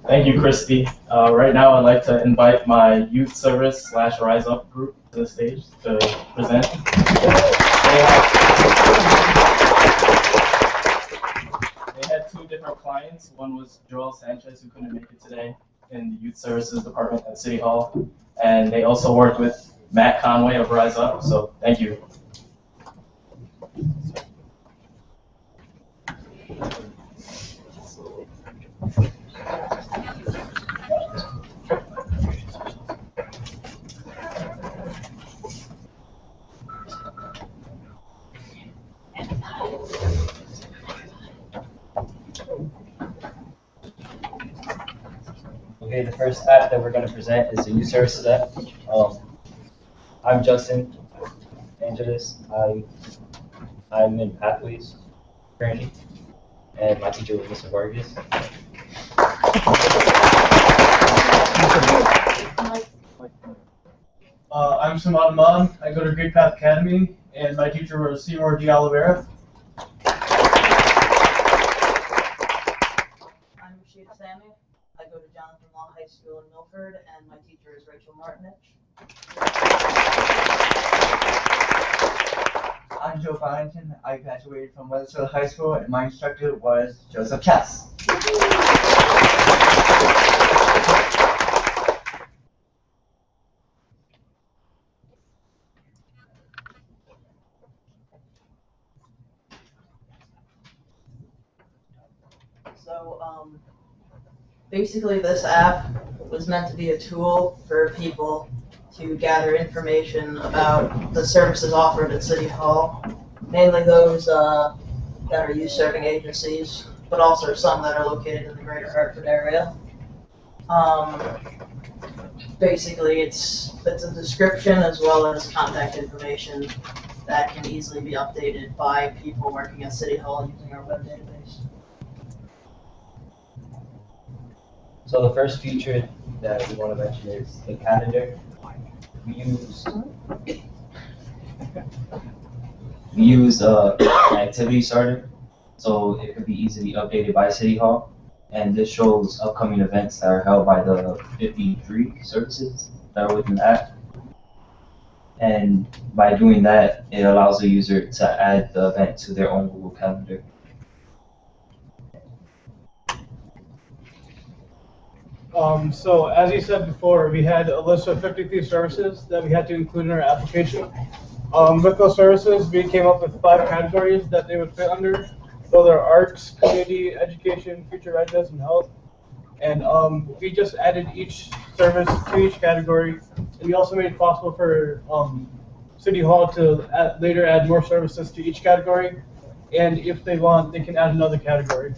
Thank you, Christy. Right now, I'd like to invite my youth service / Rise Up group to the stage to present. They had two different clients. One was Joel Sanchez, who couldn't make it today in the youth services department at City Hall, and they also worked with Matt Conway of Rise Up. So thank you. Okay, the first app that we're going to present is the Youth Services app. I'm Justin Angeles. I'm in Pathways currently, and my teacher was Mr. Vargas. I'm Samad Ahmad. I go to Great Path Academy, and my teacher was Seymour D. Oliveira. I'm Rashid Sami. I go to Jonathan Law High School in Milford, and my teacher is Rachel Martinich. I'm Joe Farrington. I graduated from Weathersfield High School, and my instructor was Joseph Chess. So, basically this app was meant to be a tool for people to gather information about the services offered at City Hall, mainly those that are youth serving agencies, but also some that are located in the greater Hartford area. Basically, it's a description as well as contact information that can easily be updated by people working at City Hall using our web database. So the first feature that we want to mention is the calendar. We use an activity starter, so it could be easily updated by City Hall. And this shows upcoming events that are held by the 53 services that are within the app. And by doing that, it allows the user to add the event to their own Google Calendar. So as you said before, we had a list of 53 services that we had to include in our application. With those services, we came up with 5 categories that they would fit under. Those are arts, community, education, future readiness, and health. And we just added each service to each category. And we also made it possible for City Hall to later add more services to each category. And if they want, they can add another category.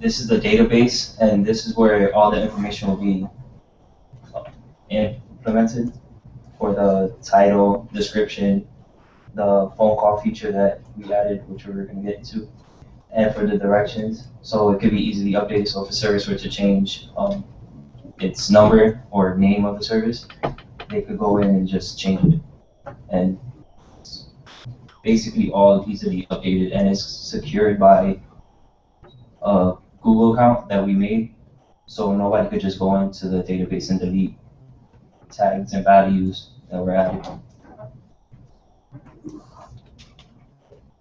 This is the database, and this is where all the information will be implemented for the title, description, the phone call feature that we added, which we're going to get into, and for the directions. So it could be easily updated. So if a service were to change its number or name of the service, they could go in and just change it. And it's basically all easily updated, and it's secured by a Google account that we made, so nobody could just go into the database and delete tags and values that were added.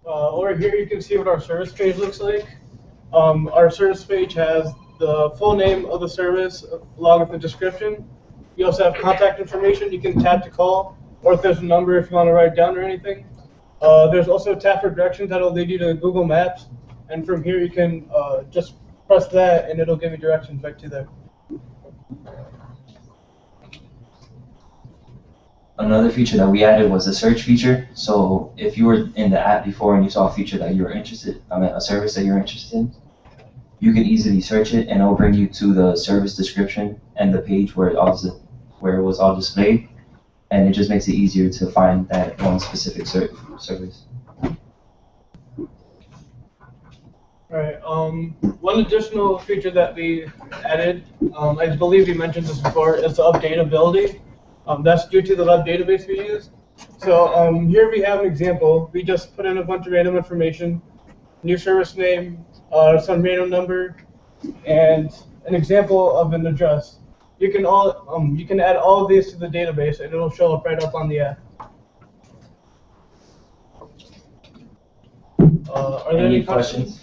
Over here you can see what our service page looks like. Our service page has the full name of the service along with the description. You also have contact information. You can tap to call, or if there's a number if you want to write it down or anything. There's also a tap for directions that will lead you to Google Maps. And from here you can just press that and it'll give you directions back to there. Another feature that we added was the search feature. So if you were in the app before and you saw a feature that you were interested, a service that you're interested in, you can easily search it and it'll bring you to the service description and the page where it was all displayed. And it just makes it easier to find that one specific service. Alright, one additional feature that we added, I believe we mentioned this before, is the updatability. That's due to the web database we use. So here we have an example. We just put in a bunch of random information, new service name, some random number, and an example of an address. You can add all of these to the database and it'll show up right up on the app. Are there any questions?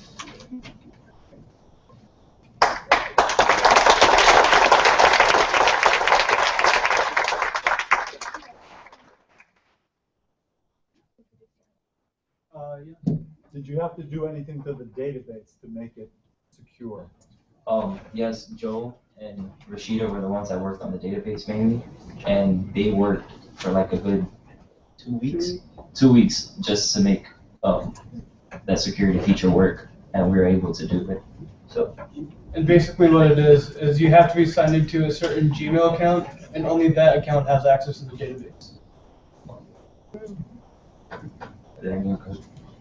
you have to do anything to the database to make it secure? Yes, Joe and Rashida were the ones that worked on the database mainly, and they worked for like a good 2 weeks. 2 weeks just to make that security feature work, and we were able to do it. So. And basically what it is you have to be signed into a certain Gmail account, and only that account has access to the database. Are there any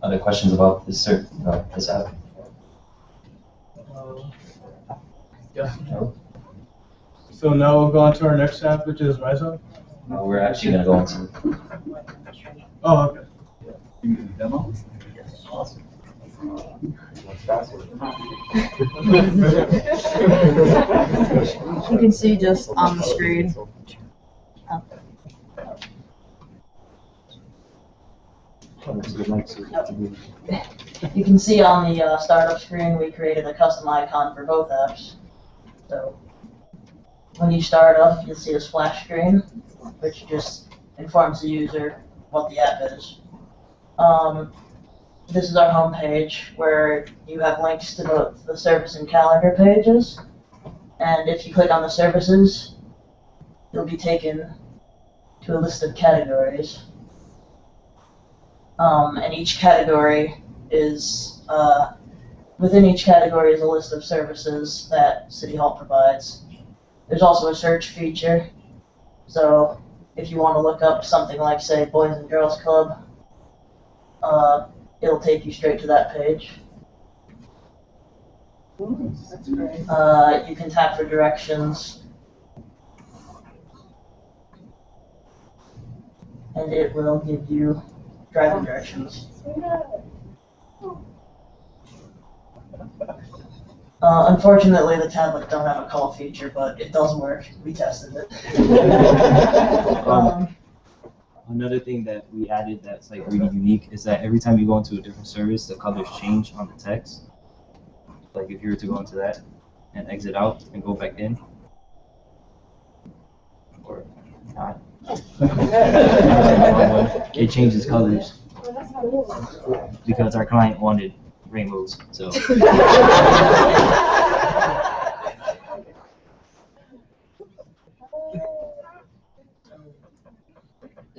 other questions about this this app? Yeah. So now we'll go on to our next app, which is Rise Up. We're actually going to go into. Oh, okay. Demo? Awesome. You can see just on the screen. You can see on the startup screen we created a custom icon for both apps. So when you start up, you'll see a splash screen, which just informs the user what the app is. This is our home page where you have links to both the service and calendar pages. And if you click on the services, you'll be taken to a list of categories. And each category is, within each category is a list of services that City Hall provides. There's also a search feature. So if you want to look up something like, say, Boys and Girls Club, it'll take you straight to that page. That's great. You can tap for directions, and it will give you driving directions. Unfortunately, the tablet don't have a call feature, but it does work. We tested it. Another thing that we added that's like really unique is that every time you go into a different service, the colors change on the text. Like if you were to go into that and exit out and go back in, or not, it changes colors because our client wanted rainbows. So.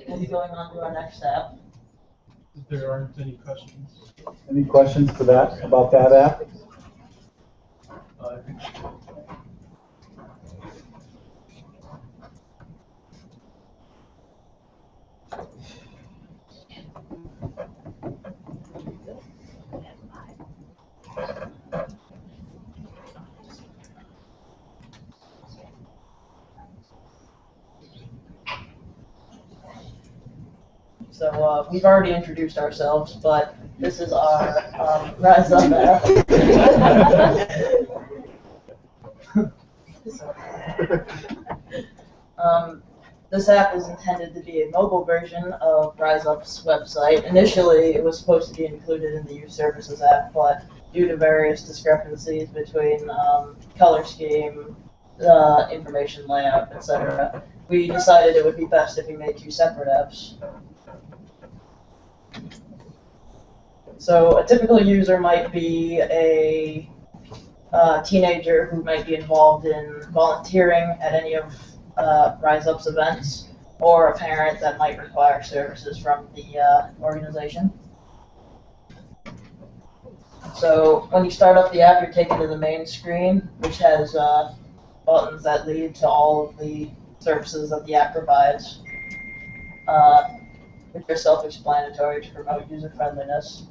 We'll be going on to our next app. If there aren't any questions. Any questions for that, about that app? So we've already introduced ourselves, but this is our Rise Up app. This app is intended to be a mobile version of Rise Up's website. Initially, it was supposed to be included in the Youth Services app, but due to various discrepancies between color scheme, information layout, etc., we decided it would be best if we made two separate apps. So a typical user might be a teenager who might be involved in volunteering at any of Rise Up's events, or a parent that might require services from the organization. So when you start up the app, you're taken to the main screen, which has buttons that lead to all of the services that the app provides, which are self-explanatory to promote user-friendliness.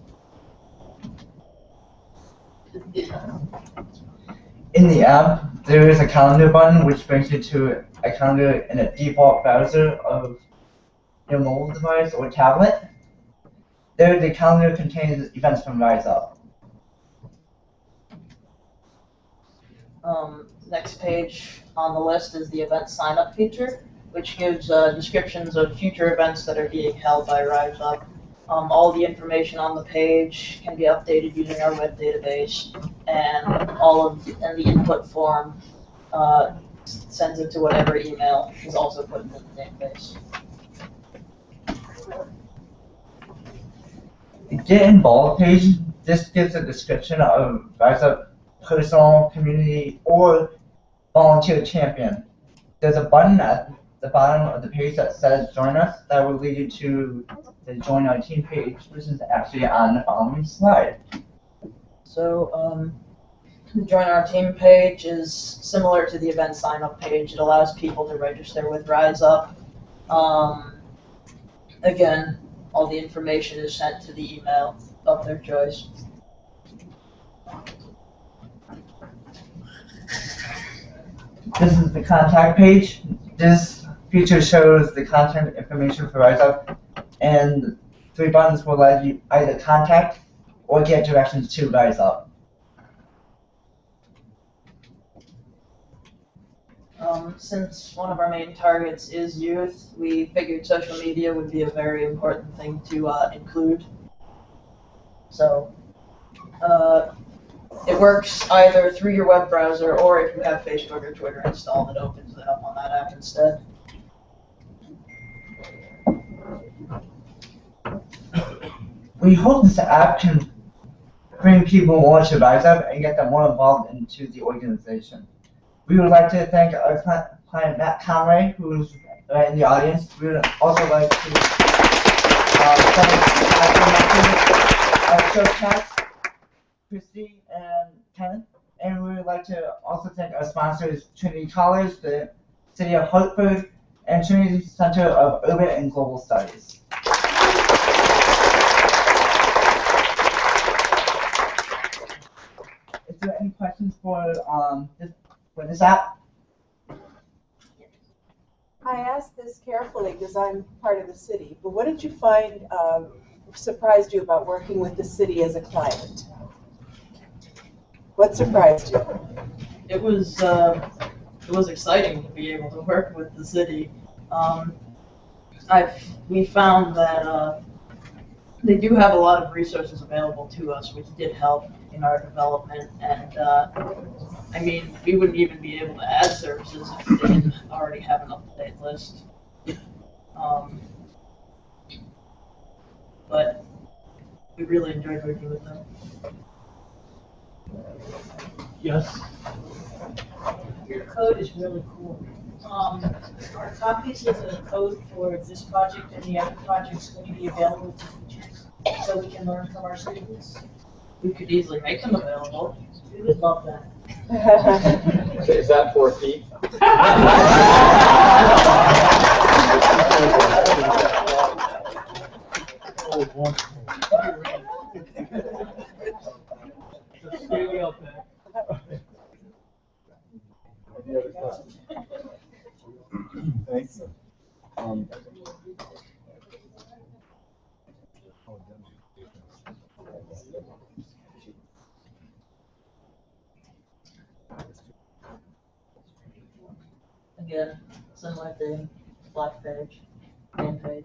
In the app, there is a calendar button which brings you to a calendar in a default browser of your mobile device or tablet. There, the calendar contains events from Rise Up. Next page on the list is the event sign-up feature, which gives descriptions of future events that are being held by Rise Up. All the information on the page can be updated using our web database, and the input form sends it to whatever email is also put into the database. The Get Involved page this gives a description of Rise Up personal, community, or volunteer champion. There's a button at the bottom of the page that says join us that will lead you to the join our team page, which is actually on the following slide. So, the Join Our Team page is similar to the event sign-up page. It allows people to register with Rise Up. Again, all the information is sent to the email of their choice. This is the contact page. This feature shows the contact information for Rise Up, and 3 buttons will let you either contact or get directions to Rise Up. Since one of our main targets is youth, we figured social media would be a very important thing to include. So, it works either through your web browser, or if you have Facebook or Twitter installed, it opens it up on that app instead. We hope this app can bring people more to Rise Up and get them more involved into the organization. We would like to thank our client Matt Conway, who's in the audience. We would also like to thank our show cast, Christy and Kenneth. And we would like to also thank our sponsors, Trinity College, the City of Hartford, and Trinity Center of Urban and Global Studies. Is there any questions for this app? I asked this carefully because I'm part of the city, but what did you find surprised you about working with the city as a client? What surprised you? It was exciting to be able to work with the city. We found that they do have a lot of resources available to us, which did help in our development. And I mean, we wouldn't even be able to add services if we didn't already have an up-to-date list. But we really enjoyed working with them. Yes. Your code is really cool. Are copies of the code for this project and the other projects going to be available to teachers so we can learn from our students? We could easily make them available. We would love that. Is that for a fee? Thanks. Again, similar thing, splash page, main page.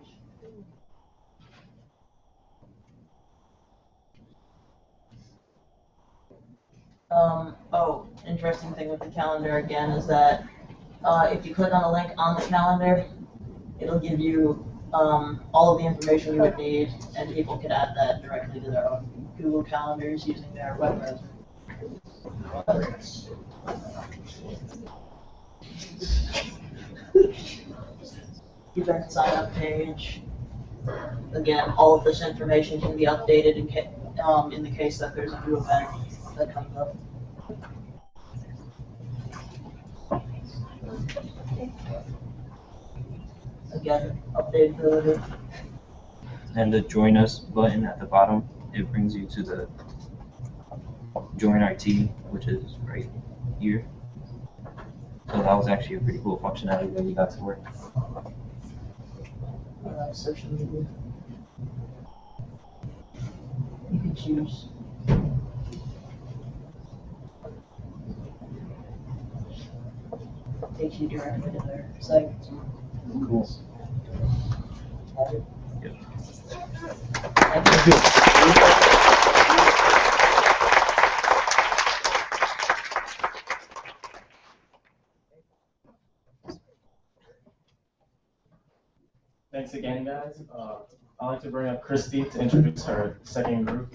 Oh, interesting thing with the calendar again is that if you click on a link on the calendar, it'll give you all of the information you would need, and people can add that directly to their own Google calendars using their web browser. Event sign up page. Again, all of this information can be updated in the case that there's a new event that comes up. Again, updatability. And the join us button at the bottom, it brings you to the join our team, which is right here. So that was actually a pretty cool functionality that we got to work. Social media. You can choose. Takes you directly to their site. Cool. Yep. Thank you. Thanks again, guys. I'd like to bring up Christy to introduce her second group.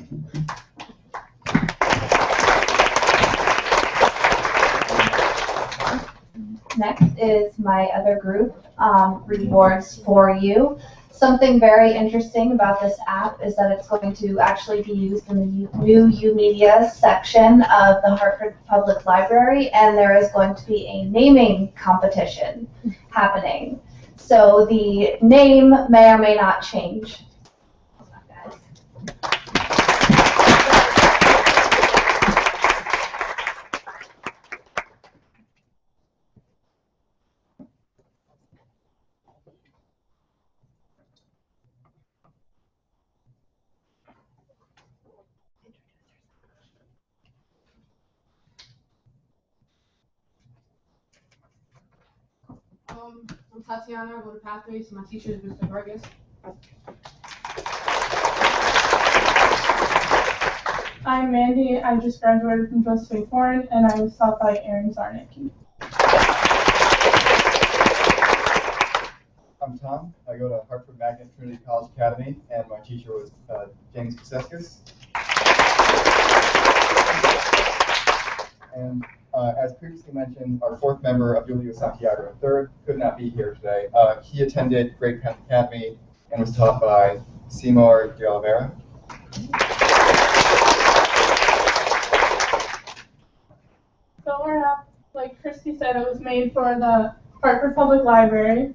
next is my other group, Rewards for You. Something very interesting about this app is that it's going to actually be used in the new U-Media section of the Hartford Public Library, and there is going to be a naming competition happening. So the name may or may not change. I'm Tatiana, I go to Pathways, my teacher is Mr. Vargas. I'm Mandy, I just graduated from Joseph Foreign, and I was taught by Aaron Zarnicki. I'm Tom, I go to Hartford Magnet Trinity College Academy, and my teacher was James Kaseskis. And as previously mentioned, our fourth member, Abdulio Santiago III, could not be here today. He attended Great Penn Academy and was taught by Seymour de Oliveira. So our app, like Christy said, it was made for the Hartford Public Library.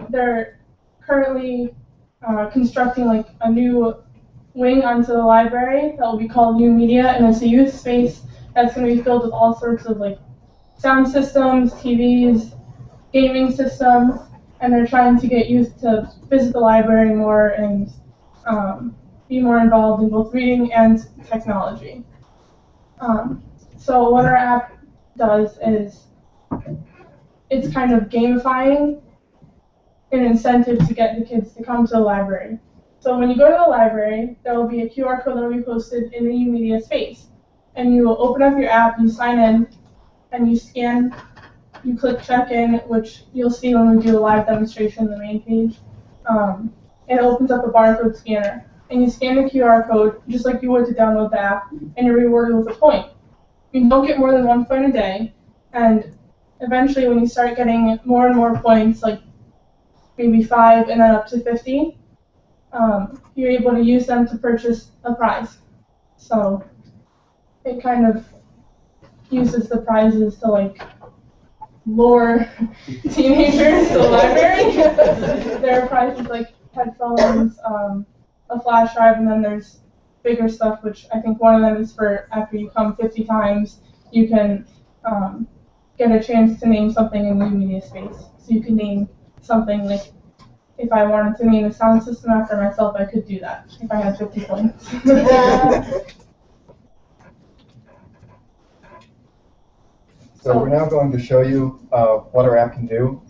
They're currently constructing like a new wing onto the library that will be called New Media, and it's a youth space that's going to be filled with all sorts of like sound systems, TVs, gaming systems, and they're trying to get youth to visit the library more and be more involved in both reading and technology. So what our app does is it's kind of gamifying an incentive to get the kids to come to the library. So when you go to the library, there will be a QR code that will be posted in the U-Media space. And you will open up your app, you sign in, and you scan, you click check in, which you'll see when we do a live demonstration on the main page. It opens up a barcode scanner. And you scan the QR code just like you would to download the app, and you're rewarded with a point. You don't get more than 1 point a day, and eventually when you start getting more and more points, like maybe 5 and then up to 50, you're able to use them to purchase a prize. So it kind of uses the prizes to like lure teenagers to the library. There are prizes like headphones, a flash drive, and then there's bigger stuff, which I think one of them is for after you come 50 times, you can get a chance to name something in the media space. So you can name something like, if I wanted to name a sound system after myself, I could do that if I had 50 points. So we're now going to show you what our app can do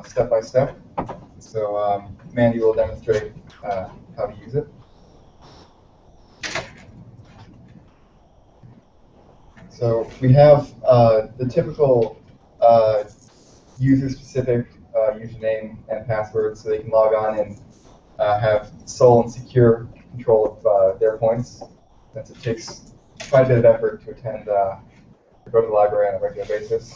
step by step. So Mandy will demonstrate how to use it. So we have the typical user-specific username and password, so they can log on and have sole and secure control of their points, since it takes quite a bit of effort to attend, to go to the library on a regular basis.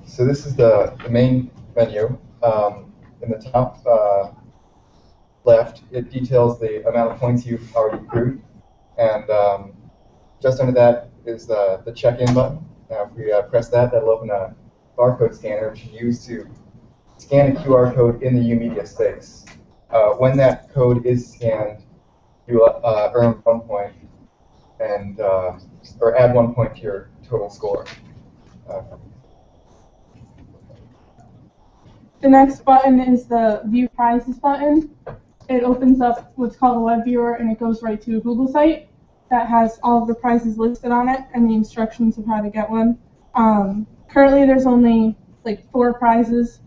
So this is the main menu. In the top left, it details the amount of points you've already accrued. And just under that is the check-in button. Now if we press that, that'll open a barcode scanner, which you use to scan a QR code in the U-Media space. When that code is scanned, you earn 1 point, and or add 1 point to your total score. The next button is the View Prizes button. It opens up what's called a web viewer, and it goes right to a Google site that has all of the prizes listed on it and the instructions of how to get one. Currently there's only like 4 prizes,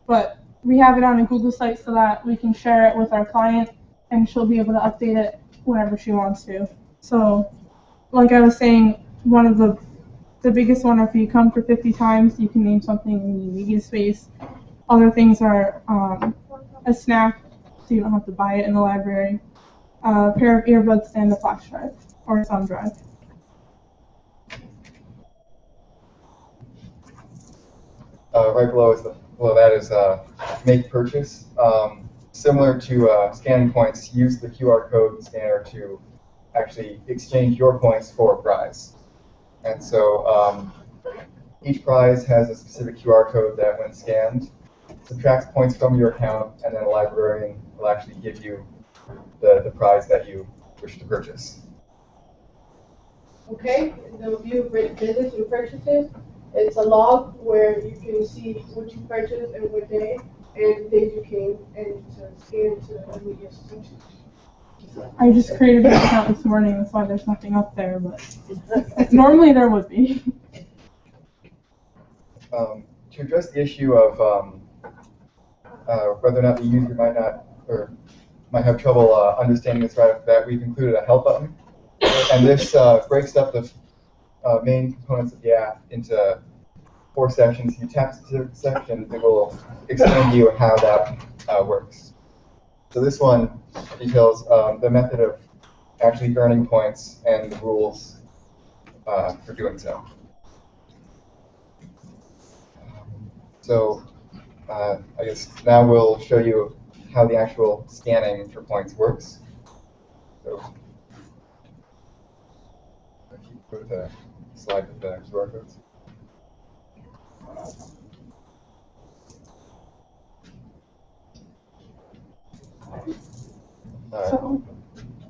but we have it on a Google site so that we can share it with our client, and she'll be able to update it whenever she wants to. So, like I was saying, one of the biggest one, if you come for 50 times, you can name something in the media space. Other things are a snack, so you don't have to buy it in the library, a pair of earbuds, and a flash drive or thumb drive. Right below that is make purchase. Similar to scanning points, use the QR code scanner to actually exchange your points for a prize. And so each prize has a specific QR code that, when scanned, subtracts points from your account, and then a librarian will actually give you the prize that you wish to purchase. Okay, the view of business and purchases. It's a log where you can see what you purchased and what day, and the days you came, and to scan to immediate subscription. I just created an account this morning, that's why there's nothing up there, but normally there would be. To address the issue of whether or not the user might have trouble understanding this right off the bat, we've included a help button, and this breaks up the main components of the app into 4 sections. You tap specific sections, it will explain to you how that works. So this one details the method of actually earning points and the rules for doing so. So I guess now we'll show you how the actual scanning for points works. So if you go to the slide with the QR codes. So,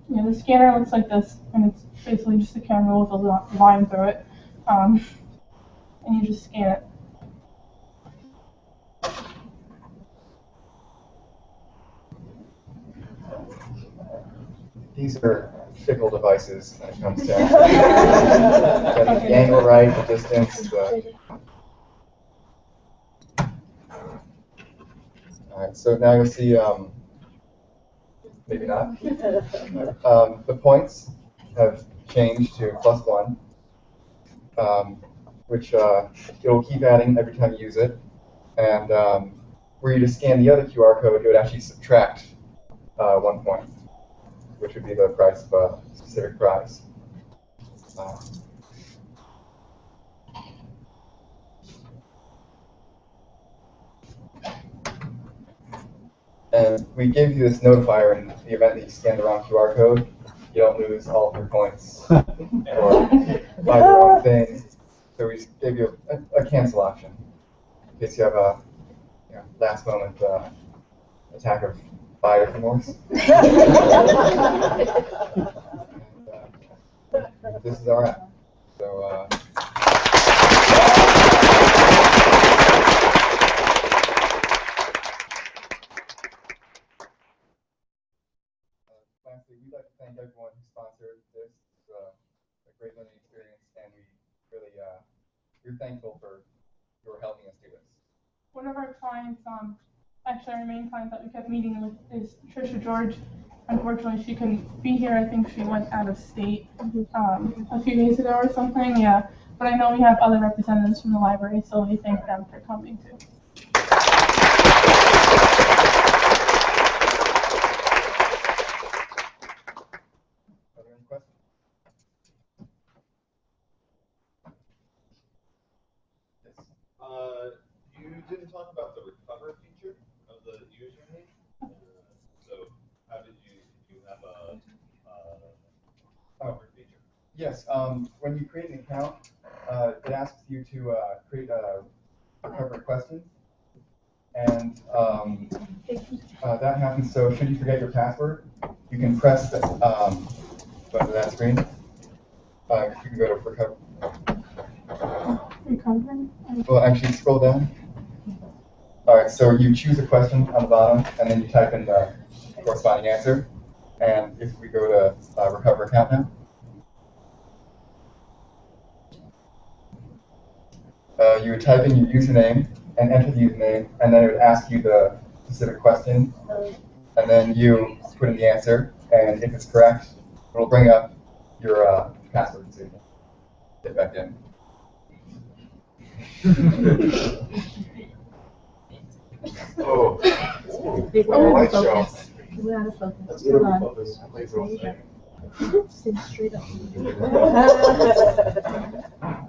yeah, the scanner looks like this, and it's basically just a camera with a line through it, and you just scan it. These are fickle devices when it comes to getting the angle right, the distance. All right, so now you'll see, maybe not. The points have changed to +1, which it'll keep adding every time you use it. And were you to scan the other QR code, it would actually subtract 1 point, which would be the price of a specific prize. And we gave you this notifier in the event that you scan the wrong QR code. You don't lose all of your points or buy the wrong thing. So we just gave you a cancel option in case you have a last moment attack of buyer remorse. This is our app. So lastly, we'd like to thank everyone who sponsored this. It's a great learning experience, and we're thankful for your helping us do this. One of our clients, actually our main client that we kept meeting with is Trisha George. Unfortunately, she couldn't be here. I think she went out of state a few days ago or something, yeah. But I know we have other representatives from the library, so we thank them for coming too. Are there any questions? Yes. You didn't talk about the recover feature of the username. So how did you have a recover feature? Yes. When you create an account, it asks you to create a recovery question. And that happens, so should you forget your password, you can press the button of that screen. You can go to recover. Well, actually, scroll down. All right, so you choose a question on the bottom, and then you type in the corresponding answer. And if we go to recover account now, you would type in your username and enter the username, and then it would ask you the specific question, and then you put in the answer, and if it's correct, it'll bring up your password so you can get back in. Oh. Big Oh, light show. We're out of focus. That's Hold good. on. Focus. Please roll There second. you go. Sit straight up.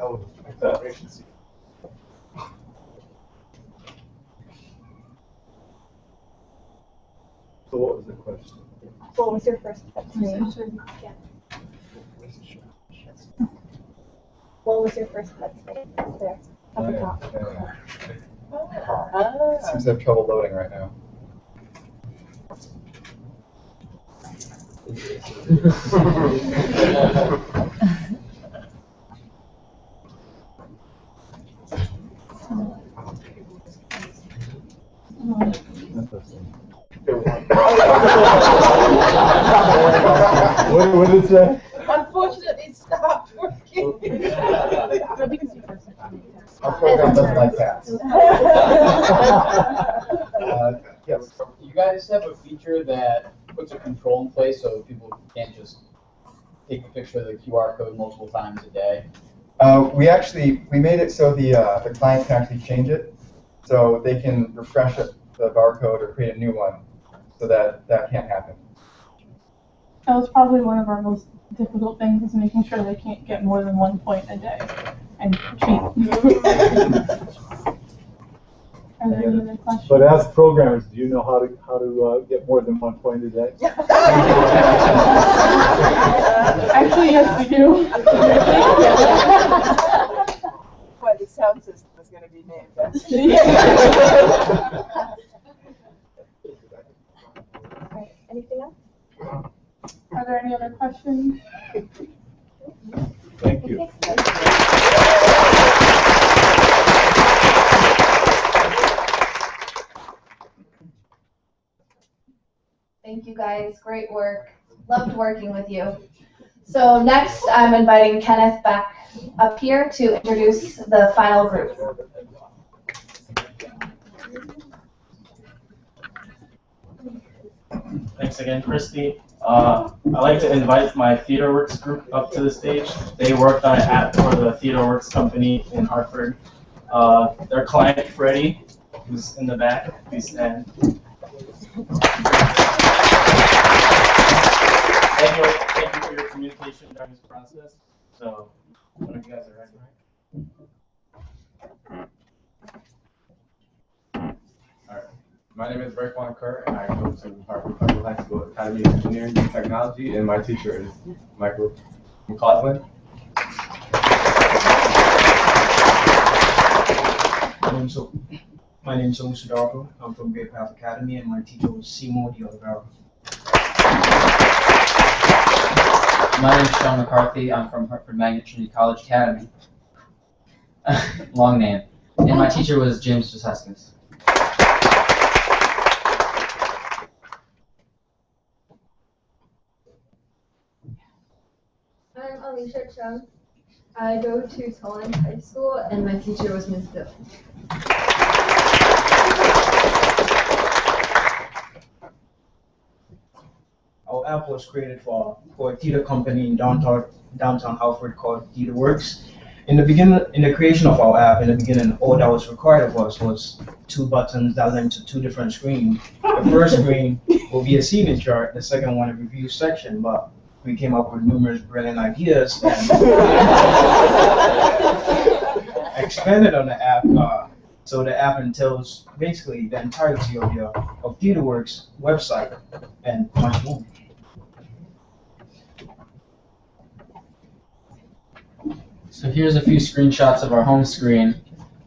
Oh, acceleration. So what was the question? What was your first pet name? Yeah. What was your first pet's name? There, at the top. Seems to have trouble loading right now. What did it say? Unfortunately, it stopped working. Our program doesn't like cats. Yes. You guys have a feature that puts a control in place so people can't just take a picture of the QR code multiple times a day? We made it so the client can actually change it, so they can refresh the barcode or create a new one, so that can't happen. That was probably one of our most difficult things, is making sure they can't get more than 1 point a day and cheat. Are there any other questions? But as programmers, do you know how to get more than 1 point a day? Actually, yes, we do. Boy, the sound system is going to be named after Alright, anything else? Are there any other questions? Thank you. Thank you guys, great work. Loved working with you. So next, I'm inviting Kenneth back up here to introduce the final group. Thanks again, Christy. I'd like to invite my TheaterWorks group up to the stage. They worked on an app for the TheaterWorks company in Hartford. Their client, Freddie, who's in the back, please stand. Thank you for your communication during this process. So, one of you guys are ready, right? All right. My name is Raekwon Kerr, and I go to Hartford Public High School Academy of Engineering and Technology, and my teacher is Michael McLaughlin. My name is Omusu Darko. I'm from Great Path Academy, and my teacher was Simo Diolivero. My name is Sean McCarthy. I'm from Hartford Magnet Trinity College Academy. Long name. And my teacher was James Jasescus. I'm Alicia Chung. I go to Toland High School, and my teacher was Ms. Bill. Our app was created for a theater company in downtown Hartford called TheaterWorks. In the creation of our app, in the beginning, all that was required of us was 2 buttons that link to 2 different screens. The first screen will be a seating chart, the second one a review section, but we came up with numerous brilliant ideas and expanded on the app. So the app entails basically the entirety of TheaterWorks website and much more. So here's a few screenshots of our home screen.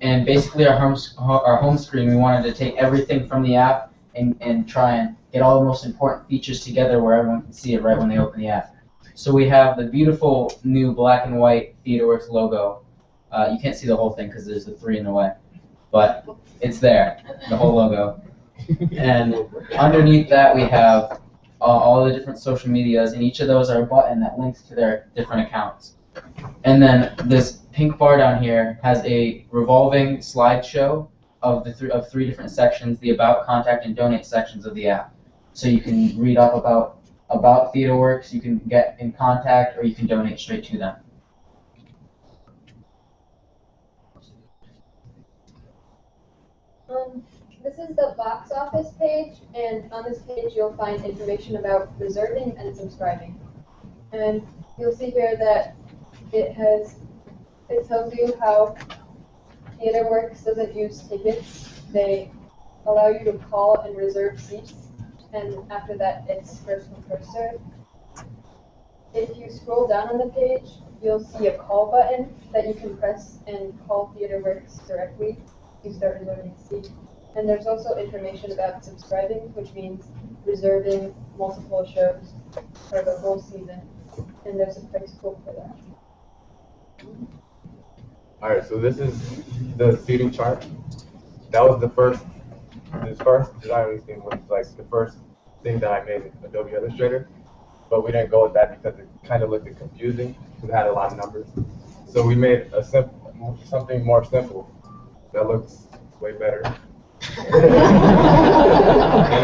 And basically our home screen, we wanted to take everything from the app and try and get all the most important features together where everyone can see it right when they open the app. So we have the beautiful new black and white TheaterWorks logo. You can't see the whole thing because there's the 3 in the way, but it's there, the whole logo. And underneath that we have all the different social medias, and each of those are a button that links to their different accounts. And then this pink bar down here has a revolving slideshow of 3 different sections, the About, Contact, and Donate sections of the app. So you can read up about TheaterWorks, you can get in contact, or you can donate straight to them. This is the box office page, and on this page you'll find information about reserving and subscribing. And you'll see here that it tells you how TheaterWorks doesn't use tickets. They allow you to call and reserve seats, and after that it's first come, first served. If you scroll down on the page, you'll see a call button that you can press and call TheaterWorks directly to start reserving a seat. And there's also information about subscribing, which means reserving multiple shows for the whole season. And there's a price quote for that. Alright, so this is the seating chart. That was this first design we seen was like the first thing that I made in Adobe Illustrator. But we didn't go with that because it kind of looked confusing because it had a lot of numbers. So we made something more simple that looks way better. And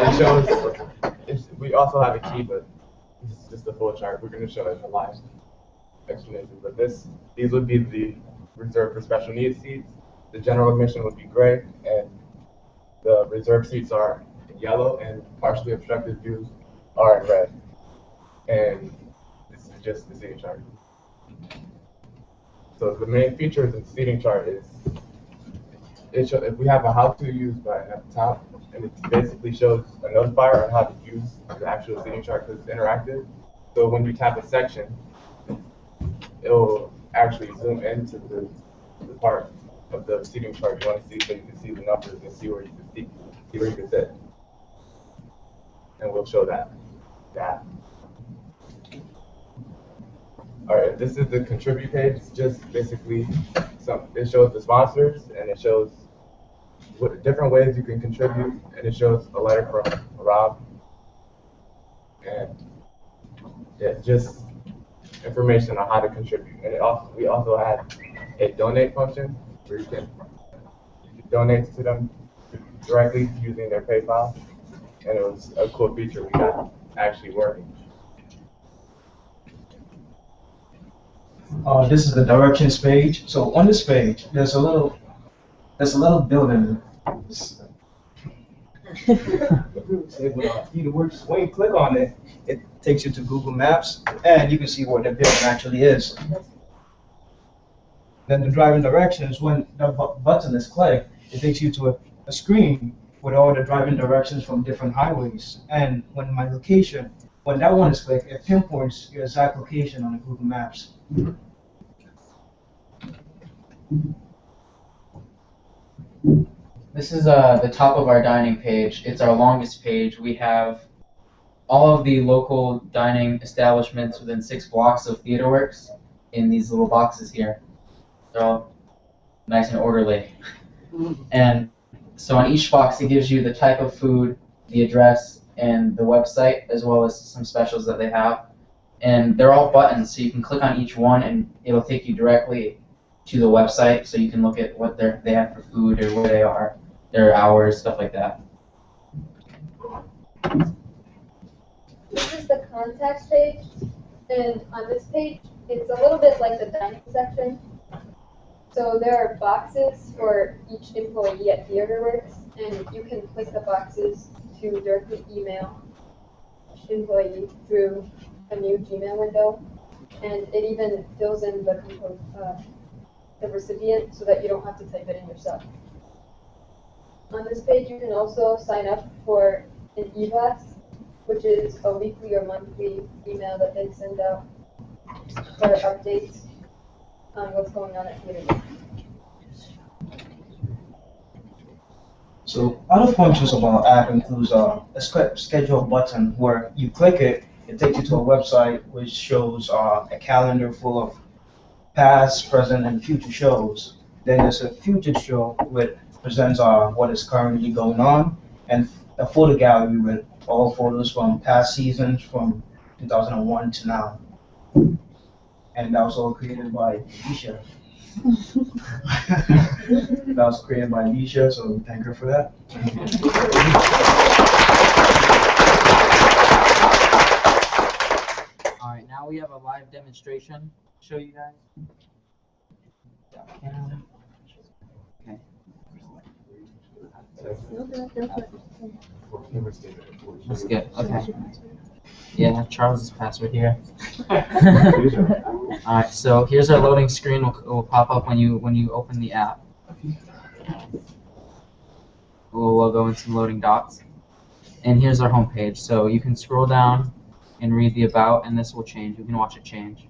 it shows, we also have a key, but it's just a full chart. We're going to show it in a live explanation. But these would be the reserved for special needs seats. The general admission would be gray, and the reserved seats are in yellow, and partially obstructed views are in red. And this is just the seating chart. So the main features in the seating chart is if we have a how to use button at the top, and it basically shows a notifier on how to use the actual seating chart because it's interactive. So when you tap a section, it'll actually zoom into the part of the seating chart you want to see, so you can see the numbers and see where you can sit. And we'll show that. All right, this is the contribute page. It's just basically it shows the sponsors, and it shows what different ways you can contribute, and it shows a letter from Rob, and it's just information on how to contribute. And we also had a donate function where you can donate to them directly using their PayPal, and it was a cool feature we got actually working. This is the directions page. So on this page, there's a little building. TheaterWorks. When you click on it, it takes you to Google Maps, and you can see where the building actually is. Then the driving directions, when the button is clicked, it takes you to a screen with all the driving directions from different highways. And when that one is clicked, it pinpoints your exact location on the Google Maps. This is the top of our dining page. It's our longest page. We have all of the local dining establishments within 6 blocks of TheaterWorks in these little boxes here. They're all nice and orderly. And so on each box, it gives you the type of food, the address, and the website, as well as some specials that they have. And they're all buttons, so you can click on each one, and it'll take you directly to the website, so you can look at what they have for food or where they are, their hours, stuff like that. This is the contacts page, and on this page, it's a little bit like the dining section. So there are boxes for each employee at TheaterWorks, and you can click the boxes to directly email each employee through a new Gmail window, and it even fills in the recipient so that you don't have to type it in yourself. On this page, you can also sign up for an e-blast, which is a weekly or monthly email that they send out for updates on what's going on at TheaterWorks. So other functions of our app includes a schedule button where you click it, it takes you to a website which shows a calendar full of past, present, and future shows. Then there's a future show which presents what is currently going on, and a photo gallery with all photos from past seasons from 2001 to now. And that was all created by Alicia. That was created by Alicia, so we thank her for that. Alright, now we have a live demonstration to show you guys. Okay. That's good. Okay. Yeah, Charles' password here. All right. So here's our loading screen. Will pop up when you open the app. We'll go into loading dots. And here's our home page. So you can scroll down and read the about, and this will change. You can watch it change.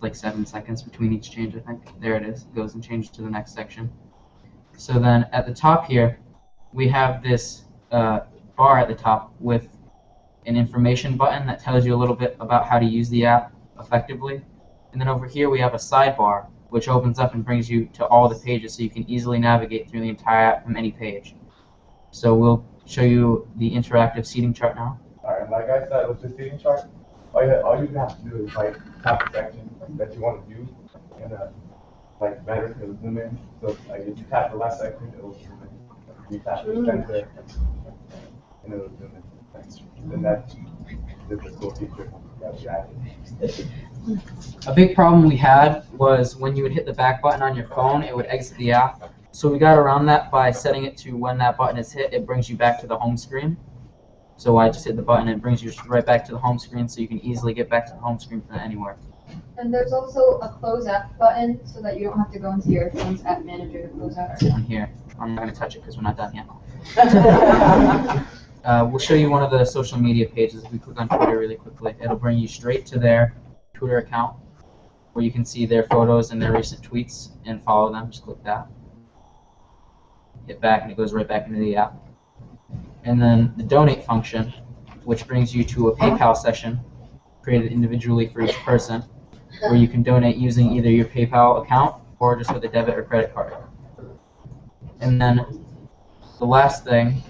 Like 7 seconds between each change, I think. There it is. It goes and changes to the next section. So then at the top here, we have this bar at the top with an information button that tells you a little bit about how to use the app effectively. And then over here we have a sidebar, which opens up and brings you to all the pages so you can easily navigate through the entire app from any page. So we'll show you the interactive seating chart now. Alright, like I said, with the seating chart, all you have to do is like tap the section that you want to view and like better to zoom in. So like if you tap the last section, it will zoom in. You tap the center and it will zoom in. And that's the cool feature that we added. A big problem we had was when you would hit the back button on your phone, it would exit the app. So we got around that by setting it to when that button is hit, it brings you back to the home screen. So I just hit the button and it brings you right back to the home screen so you can easily get back to the home screen from anywhere. And there's also a close app button so that you don't have to go into your phone's app manager to close out. On here. I'm not going to touch it because we're not done yet. We'll show you one of the social media pages. If we click on Twitter really quickly, it'll bring you straight to their Twitter account where you can see their photos and their recent tweets and follow them. Just click that. Hit back and it goes right back into the app. And then the donate function, which brings you to a PayPal session created individually for each person, where you can donate using either your PayPal account or just with a debit or credit card. And then the last thing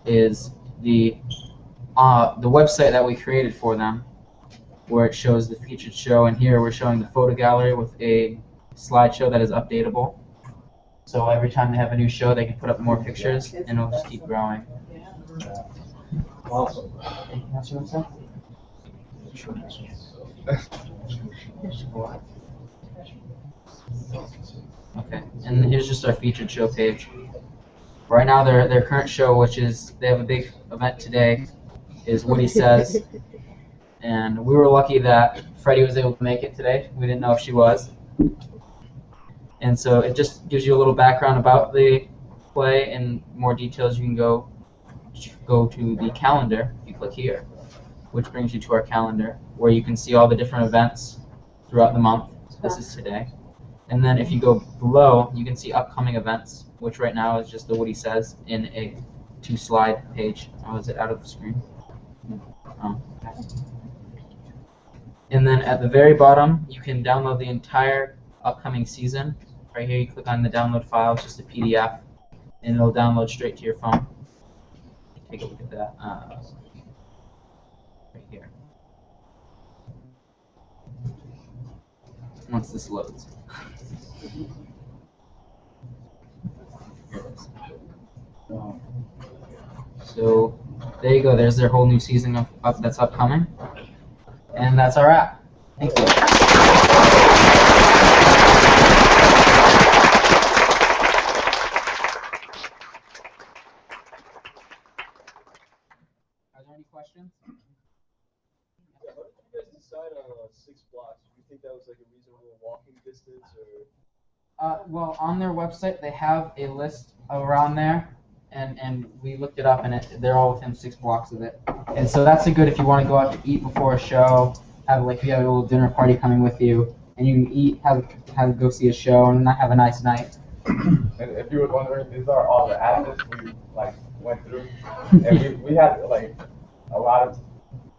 is the website that we created for them, where it shows the featured show. And here we're showing the photo gallery with a slideshow that is updatable. So every time they have a new show, they can put up more pictures, and it'll just keep growing. Awesome. Anything else you want to say? Okay, and here's just our featured show page. Right now, their current show, which is, they have a big event today, is Woody Says. And we were lucky that Freddie was able to make it today. We didn't know if she was. And so it just gives you a little background about the play and more details. You can go to the calendar if you click here, which brings you to our calendar, where you can see all the different events throughout the month. This is today. And then if you go below, you can see upcoming events, which right now is just the Woody Says in a 2-slide page. Oh, is it out of the screen? Oh, okay. And then at the very bottom, you can download the entire upcoming season. Right here, you click on the download file. It's just a PDF, and it'll download straight to your phone. Take a look at that. Right here. Once this loads. Here it is. So there you go. There's their whole new season that's upcoming, and that's our app. Thank you. Are there any questions? Yeah, how did you guys decide on 6 blocks? Do you think that was like a reasonable walking distance, or? Well, on their website, they have a list around there, and we looked it up, and they're all within 6 blocks of it. And so that's a good if you want to go out to eat before a show, have like if you have a little dinner party coming with you, and you can eat, have go see a show, and not have a nice night. And if you were wondering, these are all the assets we like went through, and we had like a lot of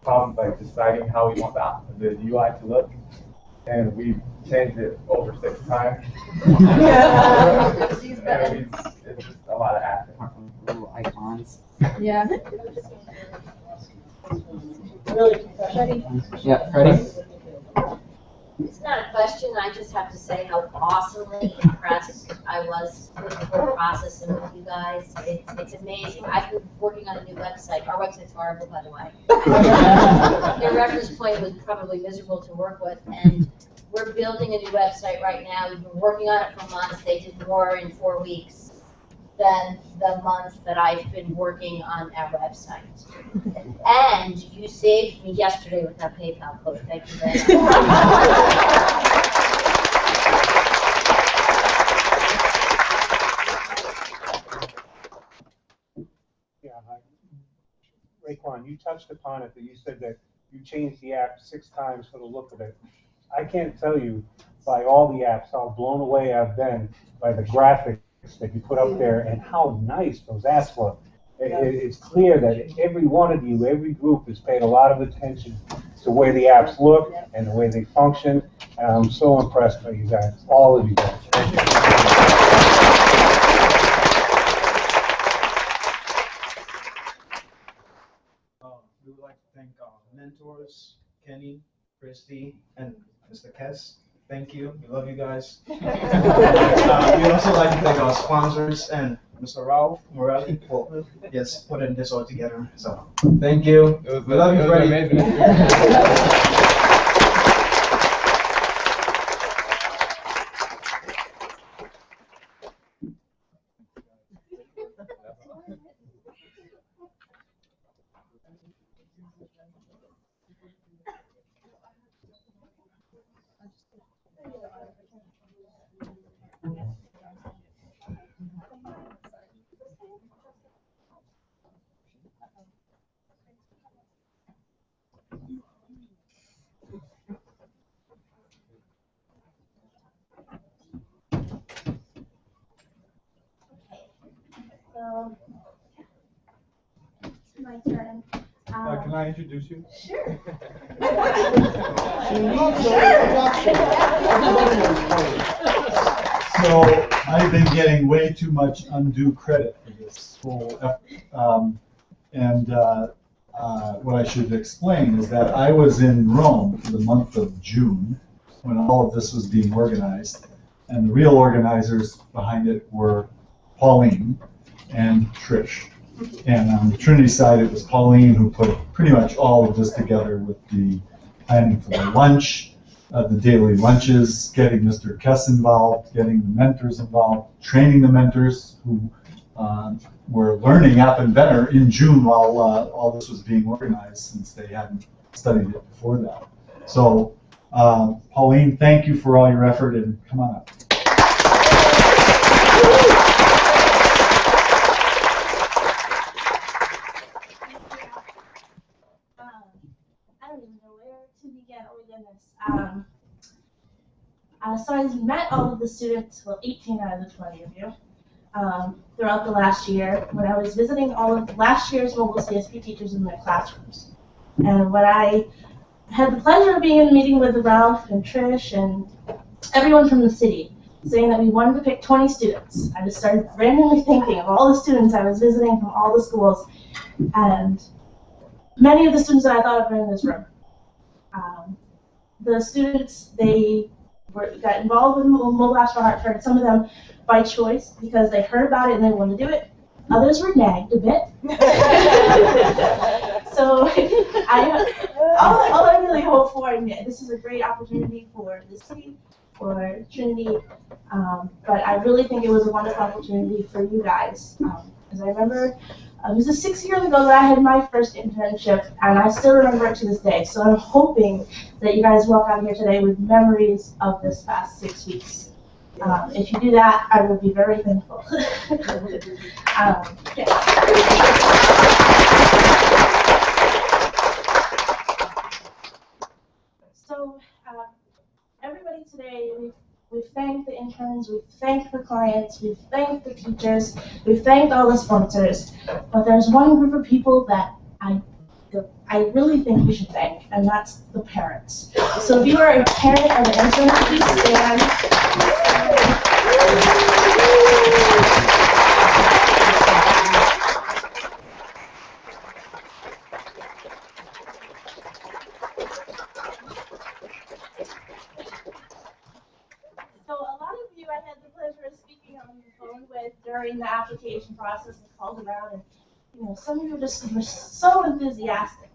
problems like deciding how we want the UI to look, and we changed it over 6 times. It's just a lot of assets. Little icons. Yeah. Freddie? Yeah, Freddie? It's not a question, I just have to say how awesomely impressed I was with the whole process and with you guys. It's amazing. I've been working on a new website. Our website's horrible, by the way. Your reference point was probably miserable to work with, and we're building a new website right now. We've been working on it for months. They did more in 4 weeks than the month that I've been working on our website. And you saved me yesterday with that PayPal code. Thank you very much. Yeah, hi. Raekwon, you touched upon it, that you said that you changed the app 6 times for the look of it. I can't tell you by all the apps how blown away I've been by the graphics that you put up there and how nice those apps look. It's clear that every one of you, every group has paid a lot of attention to the way the apps look and the way they function. And I'm so impressed by you guys, all of you guys. Thank you. We would like to thank our mentors, Kenny, Christy, and Mr. Kess. Thank you. We love you guys. We'd also like to thank our sponsors and Mr. Ralph Morelli for putting this all together. So thank you. We love you, Freddie. So, it's my turn. Can I introduce you? Sure. So I've been getting way too much undue credit for this whole effort. What I should explain is that I was in Rome for the month of June when all of this was being organized. And the real organizers behind it were Pauline and Trish. And on the Trinity side, it was Pauline who put pretty much all of this together with the planning for the lunch, the daily lunches, getting Mr. Kess involved, getting the mentors involved, training the mentors who were learning App Inventor in June while all this was being organized, since they hadn't studied it before that. So, Pauline, thank you for all your effort, and come on up. I don't even know where to begin. Oh my goodness. So I met all of the students, well, 18 out of the 20 of you, throughout the last year when I was visiting all of last year's mobile CSP teachers in their classrooms. And when I had the pleasure of being in a meeting with Ralph and Trish and everyone from the city, saying that we wanted to pick 20 students, I just started randomly thinking of all the students I was visiting from all the schools, and many of the students that I thought of were in this room. The students, they got involved with Mobile Apps for Hartford, some of them by choice because they heard about it and they wanted to do it. Others were nagged a bit. So all I really hope for, and this is a great opportunity for the city, for Trinity, but I really think it was a wonderful opportunity for you guys. Because I remember it was 6 years ago that I had my first internship, and I still remember it to this day. So I'm hoping that you guys walk out here today with memories of this past 6 weeks. If you do that, I will be very thankful. So everybody today, we've thanked the interns, we've thanked the clients, we've thanked the teachers, we've thanked all the sponsors, but there's one group of people that I really think we should thank, and that's the parents. So if you are a parent of an intern, please stand. So a lot of you I had the pleasure of speaking on the phone with during the application process and called around, and some of you just were so enthusiastic.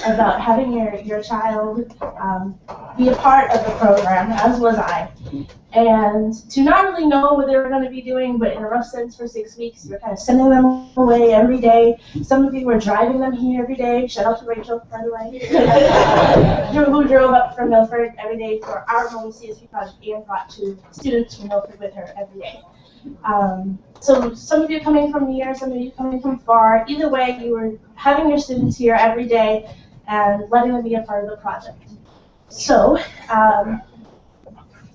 about having your child be a part of the program, as was I. And to not really know what they were going to be doing, but in a rough sense for 6 weeks, you were kind of sending them away every day. Some of you were driving them here every day. Shout out to Rachel, by the way, who drove up from Milford every day for our own CSP project and brought 2 students from Milford with her every day. So some of you coming from near, some of you coming from far. Either way, you were having your students here every day and letting them be a part of the project. So,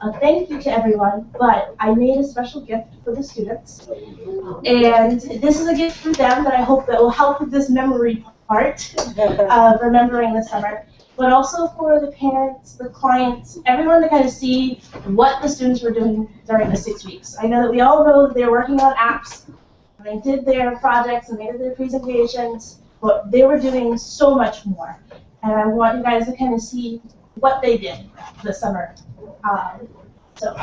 a thank you to everyone, but I made a special gift for the students. And this is a gift for them that I hope that will help with this memory part of remembering the summer, but also for the parents, the clients, everyone to kind of see what the students were doing during the 6 weeks. I know that we all know that they're working on apps, and they did their projects, and they did their presentations, but they were doing so much more. And I want you guys to kind of see what they did this summer. So.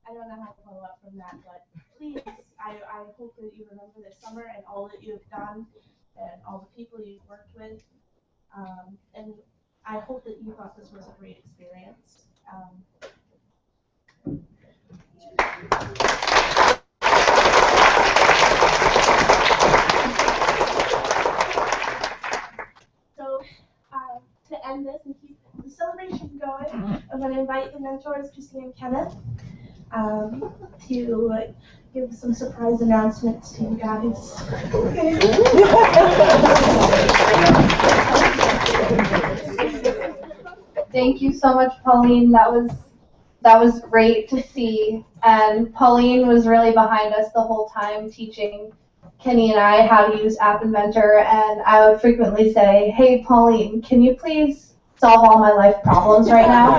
I don't know how to follow up from that, but please, I hope that you remember this summer and all that you've done and all the people you've worked with. And I hope that you thought this was a great experience. So to end this and keep the celebration going, I'm going to invite the mentors, Christine and Kenneth, to give some surprise announcements to you guys. Thank you so much, Pauline. That was great to see. And Pauline was really behind us the whole time, teaching Kenny and I how to use App Inventor. And I would frequently say, "Hey, Pauline, can you please solve all my life problems right now?"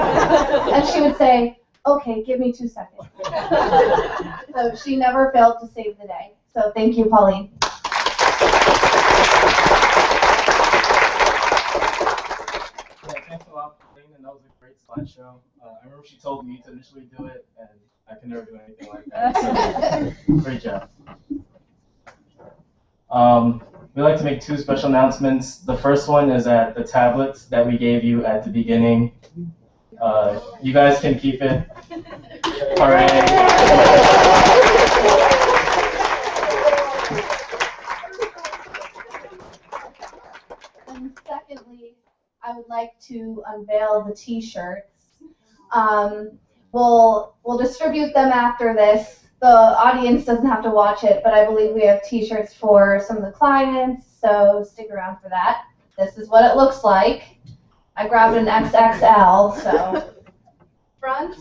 And she would say, "Okay, give me 2 seconds." So she never failed to save the day. So thank you, Pauline. Thanks a lot, Pauline, and that was a great slideshow. I remember she told me to initially do it, and I can never do anything like that. So, great job. We'd like to make 2 special announcements. The first one is that the tablets that we gave you at the beginning, you guys can keep it. Hooray! And secondly, I would like to unveil the T-shirts. We'll distribute them after this. The audience doesn't have to watch it, but I believe we have T-shirts for some of the clients, so stick around for that. This is what it looks like. I grabbed an XXL, so front.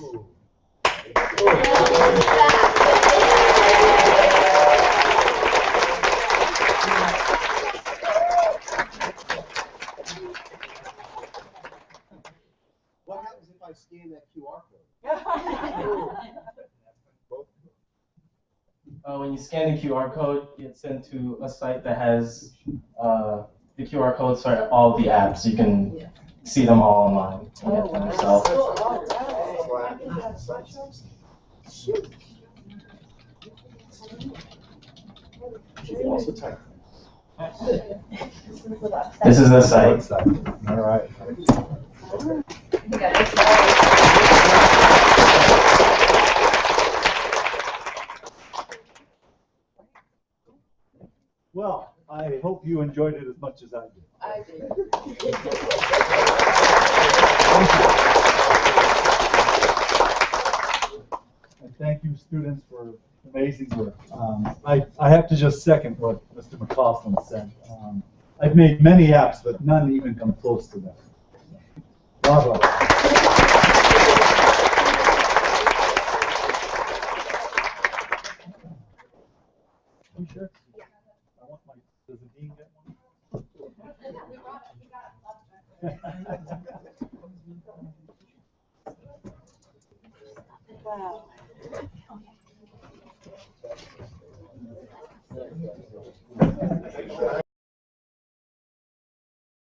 What happens if I scan that QR code? When you scan the QR code, it's sent to a site that has the QR codes for all the apps. You can see them all online and get them yourself. This is the site. All right. Well, I hope you enjoyed it as much as I did. I did. And thank you, students, for amazing work. I have to just second what Mr. McCausland said. I've made many apps, but none even come close to that. Bravo. T-shirts? I want my, does the dean get one? Wow.